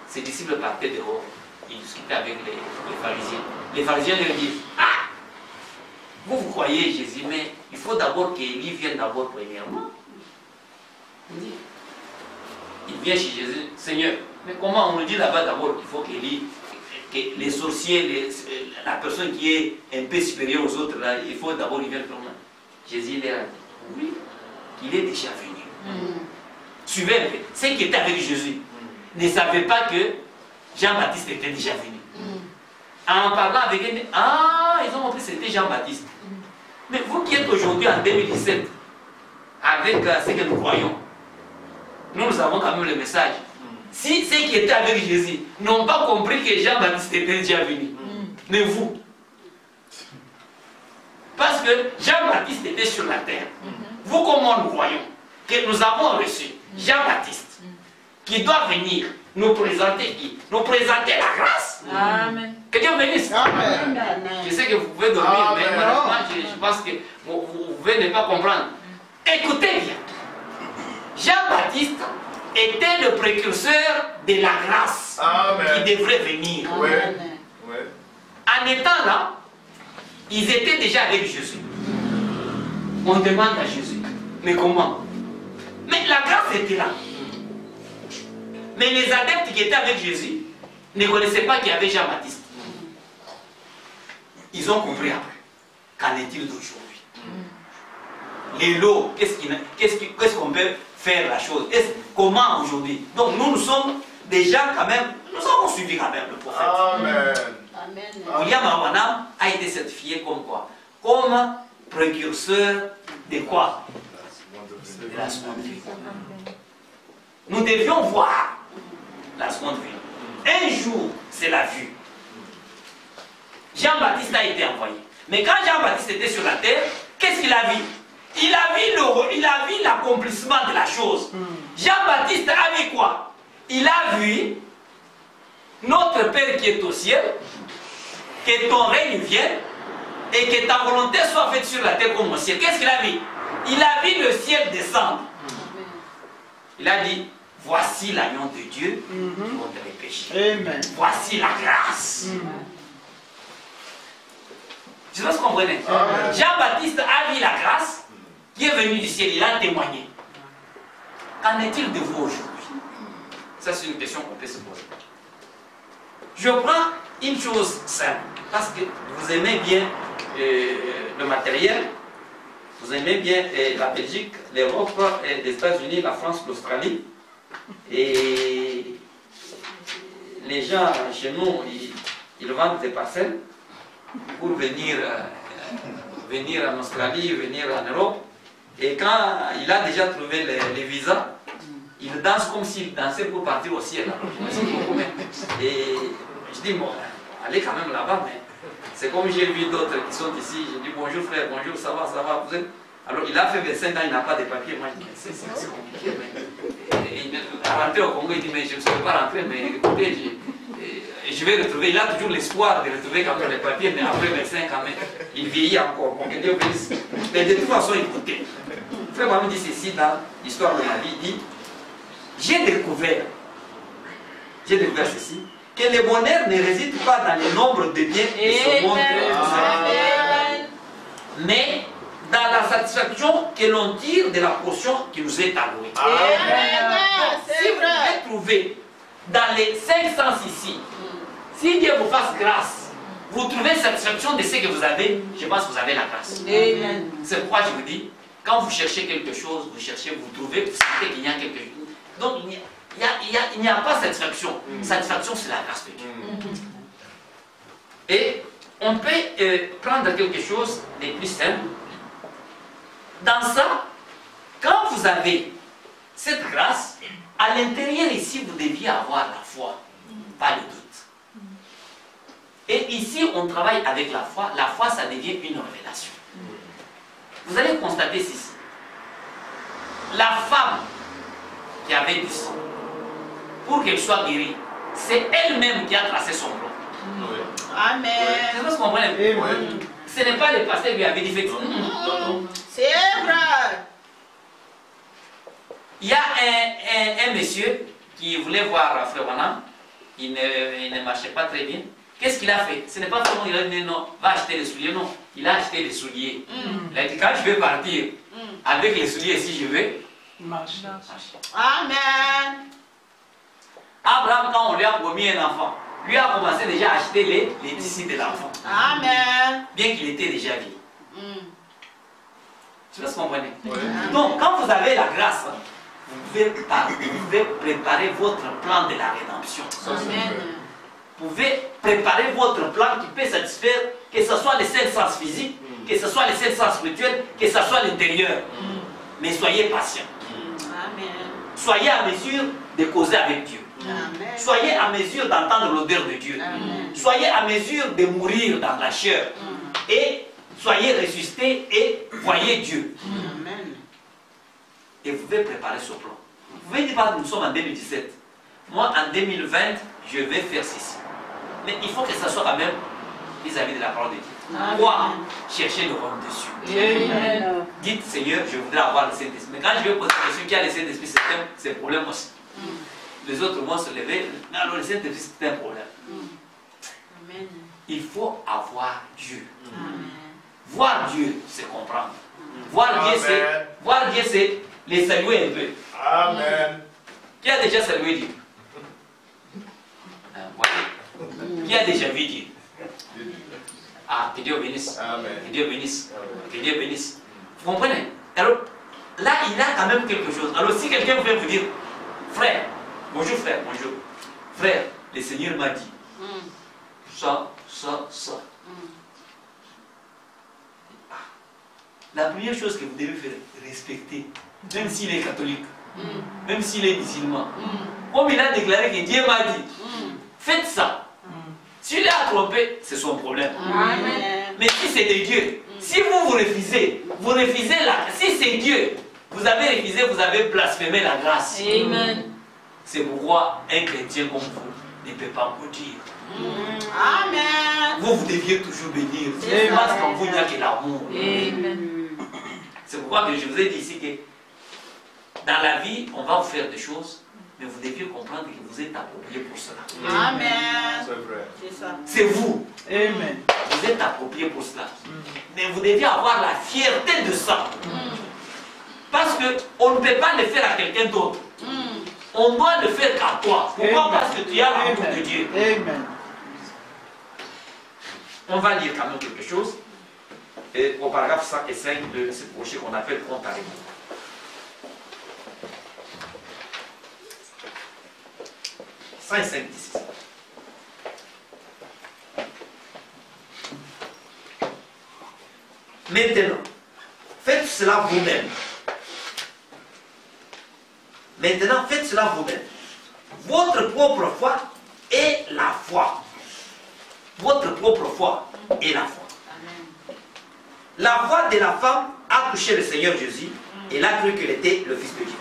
ses disciples partaient dehors, ils discutaient avec les pharisiens. Les pharisiens leur disent, ah, vous croyez Jésus, mais il faut d'abord qu'Élie vienne d'abord premièrement. Il vient chez Jésus, Seigneur, mais comment on nous dit là-bas d'abord qu'il faut qu'Élie, que les sorciers, la personne qui est un peu supérieure aux autres, là, il faut d'abord qu'il vienne premièrement. Jésus leur a dit, oui, qu'il est déjà venu. Suivez un peu. Ceux qui étaient avec Jésus ne savaient pas que Jean-Baptiste était déjà venu. En parlant avec eux, ah, ils ont compris que c'était Jean-Baptiste. Mais vous qui êtes aujourd'hui en 2017, avec ce que nous croyons, nous avons quand même le message. Si ceux qui étaient avec Jésus n'ont pas compris que Jean-Baptiste était déjà venu, mais vous, parce que Jean-Baptiste était sur la terre, vous comment nous croyons que nous avons reçu Jean-Baptiste qui doit venir nous présenter qui? Nous présenter la grâce. Amen. Que Dieu bénisse. Amen. Je sais que vous pouvez dormir, mais Amen. malheureusement, je pense que vous pouvez ne pas comprendre. Écoutez bien. Jean-Baptiste était le précurseur de la grâce Amen. qui devrait venir. Oui. Amen. Oui. En étant là, ils étaient déjà avec Jésus. On demande à Jésus, mais comment? Mais la grâce était là. Mais les adeptes qui étaient avec Jésus ne connaissaient pas qu'il y avait Jean-Baptiste. Ils ont compris après. Qu'en est-il d'aujourd'hui? Les lots, qu'est-ce qu'on peut faire la chose? Comment aujourd'hui? Donc nous sommes des gens quand même, nous avons suivi quand même le prophète. Amen. Amen. William Awanam a été certifié comme quoi? Comme précurseur de quoi? De la seconde vie. Nous devions voir la seconde vie. Un jour, c'est la vue. Jean-Baptiste a été envoyé. Mais quand Jean-Baptiste était sur la terre, qu'est-ce qu'il a vu? Il a vu l'accomplissement de la chose. Jean-Baptiste a vu quoi? Il a vu notre Père qui est au ciel, que ton règne vienne et que ta volonté soit faite sur la terre comme au ciel. Qu'est-ce qu'il a vu? Il a vu le ciel descendre. Il a dit, voici l'agneau de Dieu qui ôte les péchés. Amen. Voici la grâce. Je sais pas si vous comprenez. Jean-Baptiste a vu la grâce qui est venue du ciel. Il a témoigné. Qu'en est-il de vous aujourd'hui? Ça, c'est une question qu'on peut se poser. Je prends une chose simple. Parce que vous aimez bien le matériel. Vous aimez bien la Belgique, l'Europe, les États-Unis, la France, l'Australie. Et les gens chez nous, ils vendent des parcelles pour venir en Australie, venir en Europe. Et quand il a déjà trouvé les visas, il danse comme s'il dansait pour partir au ciel. Alors, je me suis dit, beaucoup, mais... Et je dis, bon, allez quand même là-bas, mais c'est comme j'ai vu d'autres qui sont ici. Je dis, bonjour frère, bonjour, ça va, vous êtes... Alors, il a fait 25 ans, il n'a pas de papiers. Moi, je dis, c'est compliqué. Mais... Et il est rentré au Congo, il dit, mais je ne saurais pas rentrer, mais écoutez, je vais retrouver, il a toujours l'espoir de retrouver quand même les papiers, mais après 25 ans, il vieillit encore. Bon, que Dieu bénisse. Mais de toute façon, écoutez, frère Mohamed dit ceci dans l'histoire de ma vie, il dit, j'ai découvert ceci, que le bonheur ne réside pas dans le nombre de biens de ce monde, mais dans la satisfaction que l'on tire de la portion qui nous est allouée. Si vous pouvez trouver dans les 5 sens ici, si Dieu vous fasse grâce, vous trouvez satisfaction de ce que vous avez, je pense que vous avez la grâce. C'est pourquoi je vous dis, quand vous cherchez quelque chose, vous trouvez, vous sentez qu'il y a quelque chose. Donc il n'y a pas satisfaction. Satisfaction, c'est la grâce de Dieu. Et on peut prendre quelque chose de plus simple. Dans ça, quand vous avez cette grâce, à l'intérieur ici, vous deviez avoir la foi, pas le doute. Et ici, on travaille avec la foi. La foi, ça devient une révélation. Vous allez constater ceci. La femme qui avait du sang, pour qu'elle soit guérie, c'est elle-même qui a tracé son plan. Amen. C'est ce que vous comprenez? Ce n'est pas le pasteur qui lui avait dit fait. C'est vrai. Il y a un monsieur qui voulait voir Frère Wana. Il ne marchait pas très bien. Qu'est-ce qu'il a fait? Ce n'est pas seulement il a dit non, va acheter les souliers, non. Il a acheté les souliers. Il a dit quand je vais partir avec les souliers, si je vais Marche. Amen. Abraham, quand on lui a promis un enfant, lui a commencé déjà à acheter les tissus de l'enfant. Amen. Bien qu'il était déjà vieux. Tu veux ce que vous comprenez? Donc, quand vous avez la grâce, vous pouvez préparer votre plan de la rédemption. Amen. Vous pouvez préparer votre plan qui peut satisfaire, que ce soit les 5 sens physiques, que ce soit les 5 sens spirituels, que ce soit l'intérieur. Mais soyez patient. Amen. Soyez à mesure de causer avec Dieu. Amen. Soyez à mesure d'entendre l'odeur de Dieu. Amen. Soyez à mesure de mourir dans la chair. Et soyez ressuscités et voyez Dieu. Amen. Et vous pouvez préparer ce plan. Vous pouvez dire, nous sommes en 2017. Moi, en 2020, je vais faire ceci. Mais il faut que ça soit quand même vis-à-vis de la parole de Dieu. Pourquoi chercher le royaume dessus? Amen. Dites, Seigneur, je voudrais avoir le Saint-Esprit. Mais quand je vais poser la question qui a le Saint-Esprit, c'est un problème aussi. Les autres vont se lever, mais alors le Saint-Esprit, c'est un problème. Amen. Il faut avoir Dieu. Amen. Voir Dieu, c'est comprendre. Voir Dieu, c'est les saluer un peu. Amen. Qui a déjà salué Dieu? Qui a déjà vu Dieu? Ah, que Dieu bénisse. Amen. Que Dieu bénisse. Que Dieu bénisse. Vous comprenez? Alors, là, il a quand même quelque chose. Alors, si quelqu'un vient vous dire, frère, bonjour frère, bonjour. Frère, le Seigneur m'a dit, ça. La première chose que vous devez faire, respecter, même s'il est catholique, même s'il est musulman, comme il a déclaré que Dieu m'a dit, faites ça. S'il est trompé, c'est son problème. Amen. Mais si c'est de Dieu, si vous refusez là. Si c'est Dieu, vous avez refusé, vous avez blasphémé la grâce. Amen. C'est pourquoi un chrétien comme vous ne peut pas vous dire. Amen. Vous deviez toujours bénir. C'est ça. Parce qu'en vous, il n'y a que l'amour. Amen. C'est pourquoi que je vous ai dit ici que dans la vie, on va vous faire des choses, mais vous deviez comprendre que vous êtes approprié pour cela. Amen. C'est vrai. C'est ça. C'est vous. Amen. Vous êtes approprié pour cela. Mais vous deviez avoir la fierté de ça. Parce qu'on ne peut pas le faire à quelqu'un d'autre. On doit le faire qu'à toi. Pourquoi? Amen. Parce que tu as l'amour de Dieu. Amen. On va lire quand même quelque chose. Et au paragraphe 105 de ce projet qu'on appelle compte à rebours. Maintenant, faites cela vous-même. Maintenant, faites cela vous-même. Votre propre foi est la foi. Votre propre foi est la foi. La foi de la femme a touché le Seigneur Jésus. Elle a cru qu'il était le Fils de Dieu.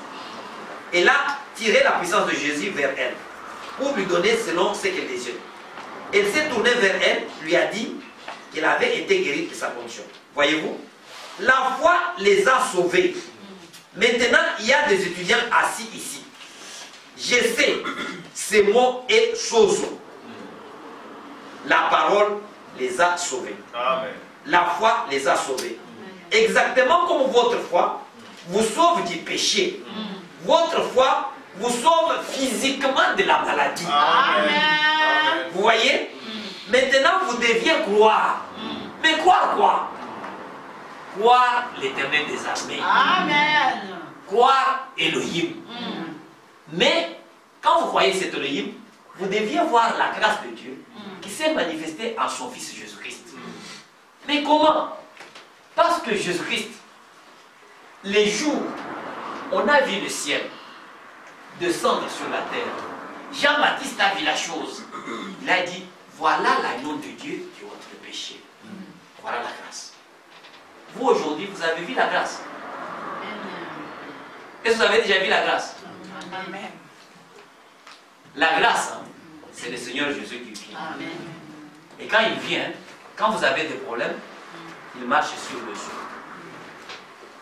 Elle a tiré la puissance de Jésus vers elle pour lui donner selon ce qu'elle désirait. Elle s'est tournée vers elle, lui a dit qu'elle avait été guérie de sa condition. Voyez-vous, la foi les a sauvés. Maintenant, il y a des étudiants assis ici. Je sais ces mots et choses. La parole les a sauvés. Amen. La foi les a sauvés. Exactement comme votre foi vous sauve du péché. Votre foi vous sauve physiquement de la maladie. Amen. Vous voyez? Maintenant, vous deviez croire. Mais croire quoi? Croire l'Éternel des armées. Amen. Croire Elohim. Mais quand vous croyez cet Elohim, vous deviez voir la grâce de Dieu qui s'est manifestée en son Fils Jésus-Christ. Mais comment? Parce que Jésus-Christ, les jours, on a vu le ciel descendre sur la terre. Jean-Baptiste a vu la chose. Il a dit, voilà l'agneau de Dieu qui ôte le péché. Voilà la grâce. Vous aujourd'hui, vous avez vu la grâce. Est-ce que vous avez déjà vu la grâce? Amen. La grâce, hein, c'est le Seigneur Jésus qui vient. Amen. Et quand il vient, quand vous avez des problèmes, il marche sur le sol.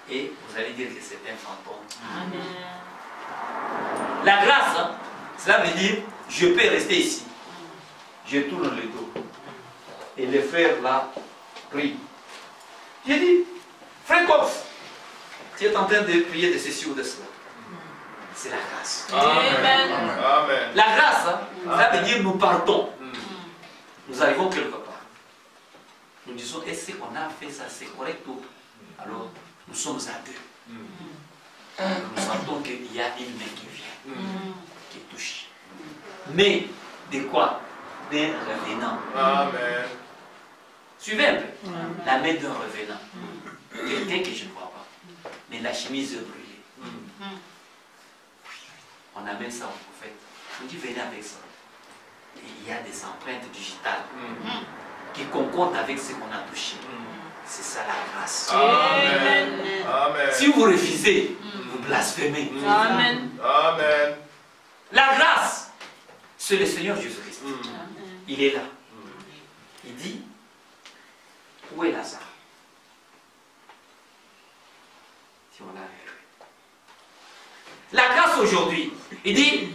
Et vous allez dire que c'est un fantôme. Amen. La grâce, hein, cela veut dire, je peux rester ici. Je tourne le dos. Et le frère là, prie. J'ai dit, frère Cox, tu es en train de prier de ceci ou de cela. C'est la grâce. Amen. Amen. La grâce, hein, ça veut dire nous partons. Nous arrivons quelque part. Nous disons, est-ce qu'on a fait ça, c'est correct ou alors nous sommes à deux. Nous sentons qu'il y a une main qui vient, qui touche. Mais de quoi? D'un revenant. Amen. Suivez un peu. La main d'un revenant. Quelqu'un que je ne vois pas. Mais la chemise est brûlée. On amène ça au prophète. On dit, venez avec ça. Et il y a des empreintes digitales qui concordent avec ce qu'on a touché. C'est ça la grâce. Amen. Amen. Si vous refusez, vous blasphémez. Amen. Amen. La grâce, c'est le Seigneur Jésus-Christ. Il est là. Il dit, où est Lazare? Si on l'a vu. La grâce aujourd'hui, il dit,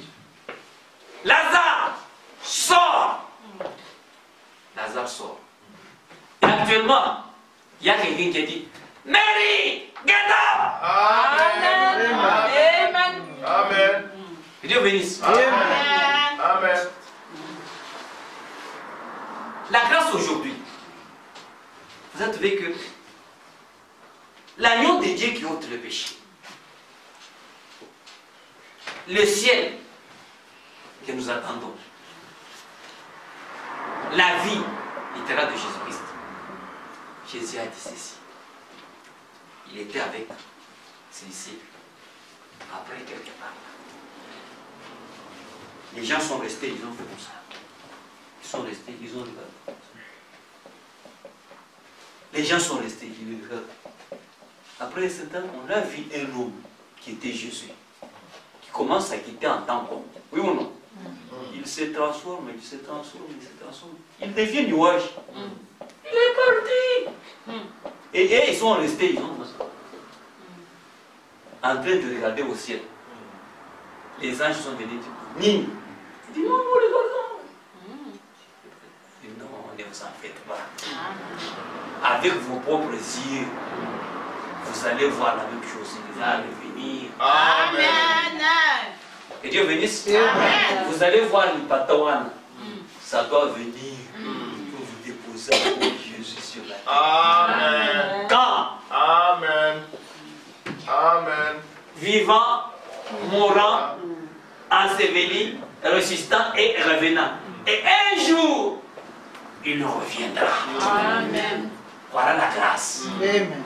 Lazare, sors. Lazare sort. Et actuellement, il y a quelqu'un qui a dit, Mary, get up. Amen. Amen. Amen. Que Dieu bénisse. Amen. Amen. La grâce aujourd'hui, vous avez trouvé que l'agneau de Dieu qui ôte le péché, le ciel que nous attendons, la vie littérale de Jésus-Christ. Jésus a dit ceci. Il était avec ses disciples. Après, quelque part, les gens sont restés, ils ont fait comme ça. Ils sont restés, ils ont regardé. Les gens sont restés, ils regardent. Après un certain temps, on a vu un homme qui était Jésus, qui commence à quitter en tant qu'homme. Oui ou non? Il se transforme, il se transforme, il se transforme. Il devient nuage. Il est parti. Et ils sont restés, ils ont en train de regarder au ciel. Les anges sont venus dire, Nini. Il dit, non, nous regardons. Il dit, non, ne vous en faites pas. Avec vos propres yeux, vous allez voir la même chose. Il va revenir. Amen. Que Dieu bénisse. Amen. Vous allez voir le Patawan. Ça doit venir pour vous déposer à Jésus sur la terre. Amen. Quand? Amen. Amen. Vivant, mourant, enseveli, ressuscitant et revenant. Et un jour, il reviendra. Amen. Voilà la grâce. Amen.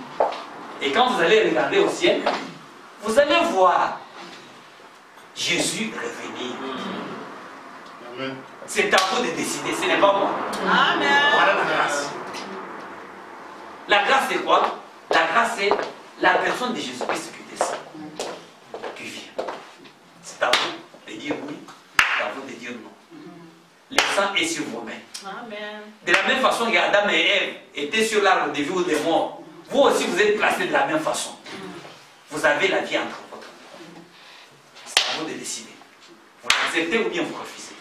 Et quand vous allez regarder au ciel, vous allez voir Jésus revenir. Amen. C'est à vous de décider, ce n'est pas moi. Amen. Voilà la grâce. La grâce c'est quoi? La grâce c'est la personne de Jésus-Christ qui descend, qui vient. C'est à vous de dire oui, c'est à vous de dire non. Le sang est sur vos mains. Amen. De la même façon que Adam et Ève étaient sur l'arbre de vie ou des morts, vous aussi vous êtes placés de la même façon. Vous avez la vie entre votre mains. C'est à vous de décider. Vous l'acceptez ou bien vous refusez.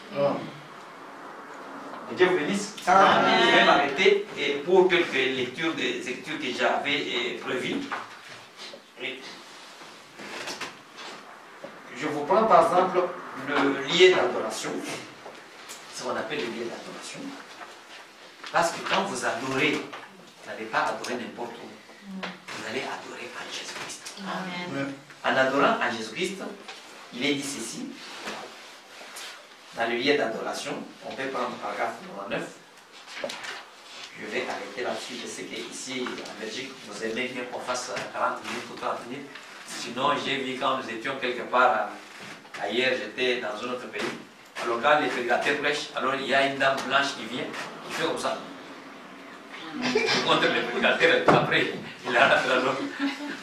Que Dieu vous bénisse. Amen. Je vais m'arrêter et pour quelques lectures des lectures que j'avais prévues. Et je vous prends par exemple le lieu d'adoration. C'est ce qu'on appelle le lieu d'adoration. Parce que quand vous adorez, vous n'allez pas adorer n'importe où. Vous allez adorer en Jésus-Christ. Amen. En adorant en Jésus-Christ, il est dit ceci. Dans le lieu d'adoration, on peut prendre le paragraphe 99. Je vais arrêter là-dessus. Je sais qu'ici, en Belgique, vous aimez bien qu'on fasse 40 minutes ou 30 minutes. Sinon, j'ai vu quand nous étions quelque part ailleurs, j'étais dans un autre pays. Alors, quand les prédicateurs prêchent, alors il y a une dame blanche qui vient, qui fait comme ça. Il montre le prédicateur, après, il la rentre alors.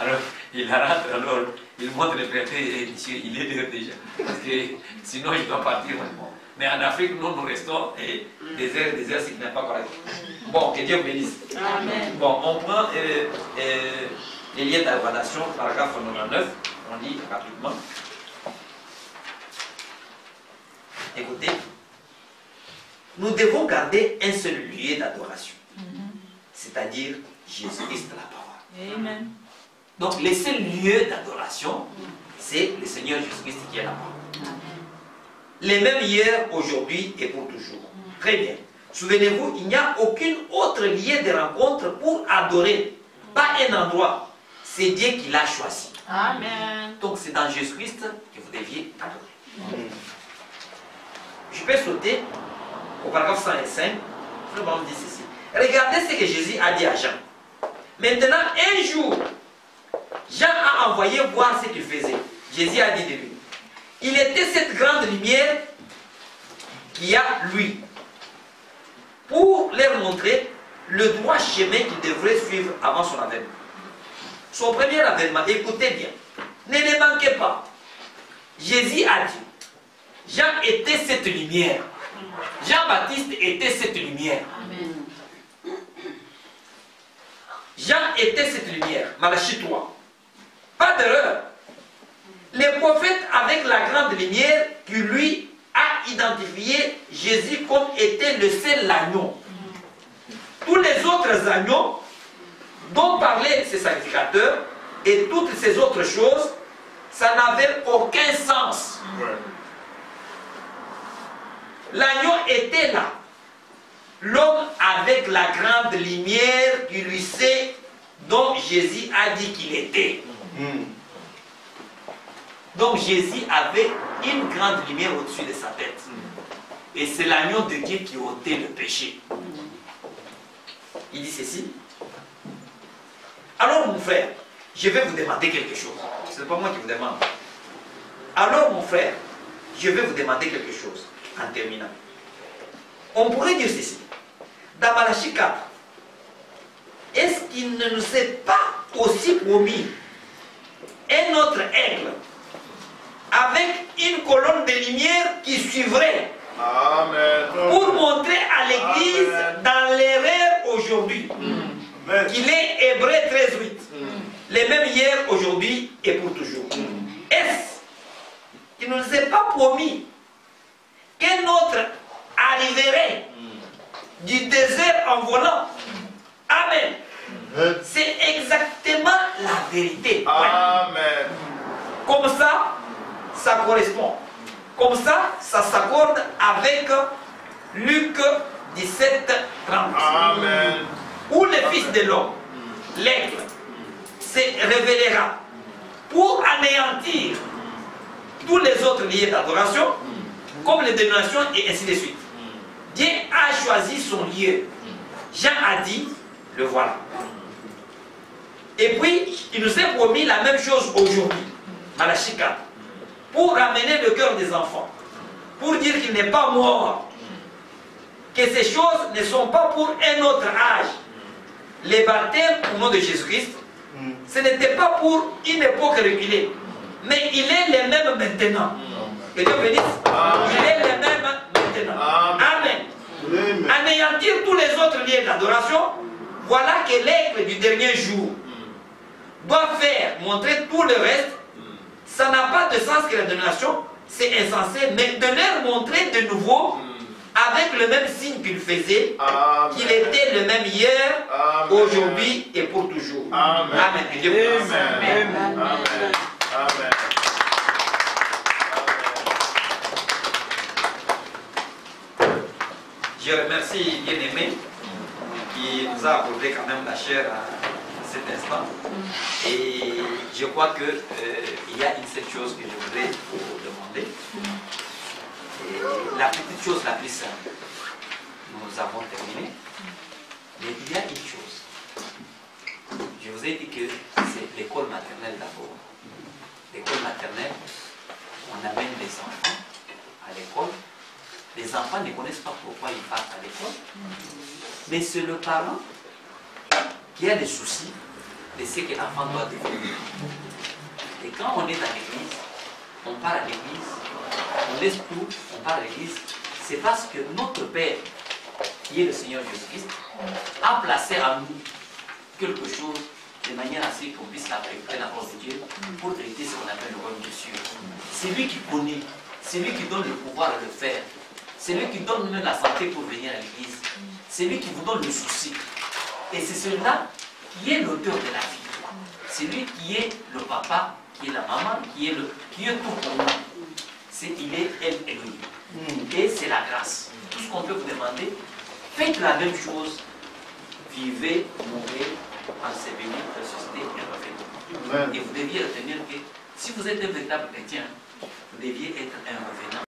Alors, il la rentre alors, il montre le prédicateur et monsieur, il est dehors déjà. Parce que sinon, il doit partir. Mais en Afrique, nous, nous restons et des heures, ce qui n'est pas correct. Bon, que Dieu vous bénisse. Amen. Bon, on prend les liens d'adoration, paragraphe 99, on lit rapidement. Écoutez, nous devons garder un seul lieu d'adoration, c'est-à-dire Jésus-Christ la parole. Amen. Donc, le seul lieu d'adoration, c'est le Seigneur Jésus-Christ qui est la parole. Les mêmes hier, aujourd'hui et pour toujours. Très bien. Souvenez-vous, il n'y a aucun autre lieu de rencontre pour adorer. Pas un endroit. C'est Dieu qui l'a choisi. Amen. Donc, c'est dans Jésus-Christ que vous deviez adorer. Je peux sauter au paragraphe 105. Le Bible dit ceci. Regardez ce que Jésus a dit à Jean. Maintenant, un jour, Jean a envoyé voir ce qu'il faisait. Jésus a dit de lui. Il était cette grande lumière qui a lui, pour leur montrer le droit chemin qu'il devrait suivre avant son avènement. Son premier avènement, écoutez bien, ne les manquez pas. Jésus a dit, Jean était cette lumière. Jean-Baptiste était cette lumière. Amen. Jean était cette lumière. Malachie 3. Pas d'erreur. Les prophètes avec la grande lumière qui lui a identifié Jésus comme était le seul agneau. Tous les autres agneaux dont parlaient ces sacrificateurs et toutes ces autres choses, ça n'avait aucun sens. Ouais. L'agneau était là. L'homme avec la grande lumière qui lui sait dont Jésus a dit qu'il était. Donc Jésus avait une grande lumière au-dessus de sa tête. Et c'est l'agneau de Dieu qui ôtait le péché. Il dit ceci. Alors mon frère, je vais vous demander quelque chose. Ce n'est pas moi qui vous demande. Alors mon frère, je vais vous demander quelque chose en terminant. On pourrait dire ceci. Dans Malachie 4, est-ce qu'il ne nous est pas aussi promis un autre aigle avec une colonne de lumière qui suivrait Amen. pour montrer à l'église Amen. dans l'erreur aujourd'hui Amen. qu'il est Hébreu 13:8. Les mêmes hier, aujourd'hui et pour toujours. Est-ce qu'il ne nous est pas promis qu'un autre arriverait du désert en volant? Amen. C'est exactement la vérité. Amen. Comme ça, ça correspond. Comme ça, ça s'accorde avec Luc 17:30. Amen. Où le Fils de l'homme, l'aigle, se révélera pour anéantir tous les autres lieux d'adoration, comme les dénominations et ainsi de suite. Dieu a choisi son lieu. Jean a dit, le voilà. Et puis, il nous a promis la même chose aujourd'hui. Malachie 4. pour ramener le cœur des enfants, pour dire qu'il n'est pas mort, que ces choses ne sont pas pour un autre âge. Les baptêmes au nom de Jésus-Christ, ce n'était pas pour une époque reculée, mais il est le même maintenant. Que Dieu bénisse. Il est le même maintenant. Amen. Anéantir tous les autres liens d'adoration, voilà que l'aigle du dernier jour doit faire, montrer tout le reste. Ça n'a pas de sens que la dénomination, c'est insensé, mais de leur montrer de nouveau, avec le même signe qu'il faisait, qu'il était le même hier, aujourd'hui et pour toujours. Amen. Que Dieu bénisse. Amen. Amen. Amen. Je remercie bien-aimé qui nous a accordé quand même la chair à cet instant. Et je crois qu'il y a une seule chose que je voudrais vous demander. Et la petite chose la plus simple. Nous avons terminé. Mais il y a une chose. Je vous ai dit que c'est l'école maternelle d'abord. L'école maternelle, on amène les enfants à l'école. Les enfants ne connaissent pas pourquoi ils partent à l'école. Mais c'est le parent qui a des soucis de ce que l'enfant doit devenir. Et quand on est à l'église, on part à l'église, on laisse tout, on part à l'église, c'est parce que notre Père, qui est le Seigneur Jésus-Christ, a placé en nous quelque chose de manière à ce qu'on puisse appliquer la parole de Dieu pour traiter ce qu'on appelle le royaume de Dieu. C'est lui qui connaît, c'est lui qui donne le pouvoir de le faire. C'est lui qui donne même la santé pour venir à l'église. C'est lui qui vous donne le souci. Et c'est celui-là qui est l'auteur de la vie. C'est lui qui est le papa, qui est la maman, qui est tout pour nous. Il est elle et lui. Et c'est la grâce. Tout ce qu'on peut vous demander, faites la même chose. Vivez, mourrez, ensevelis, ressuscitez et revenez. Et vous deviez retenir que si vous êtes un véritable chrétien, vous deviez être un revenant.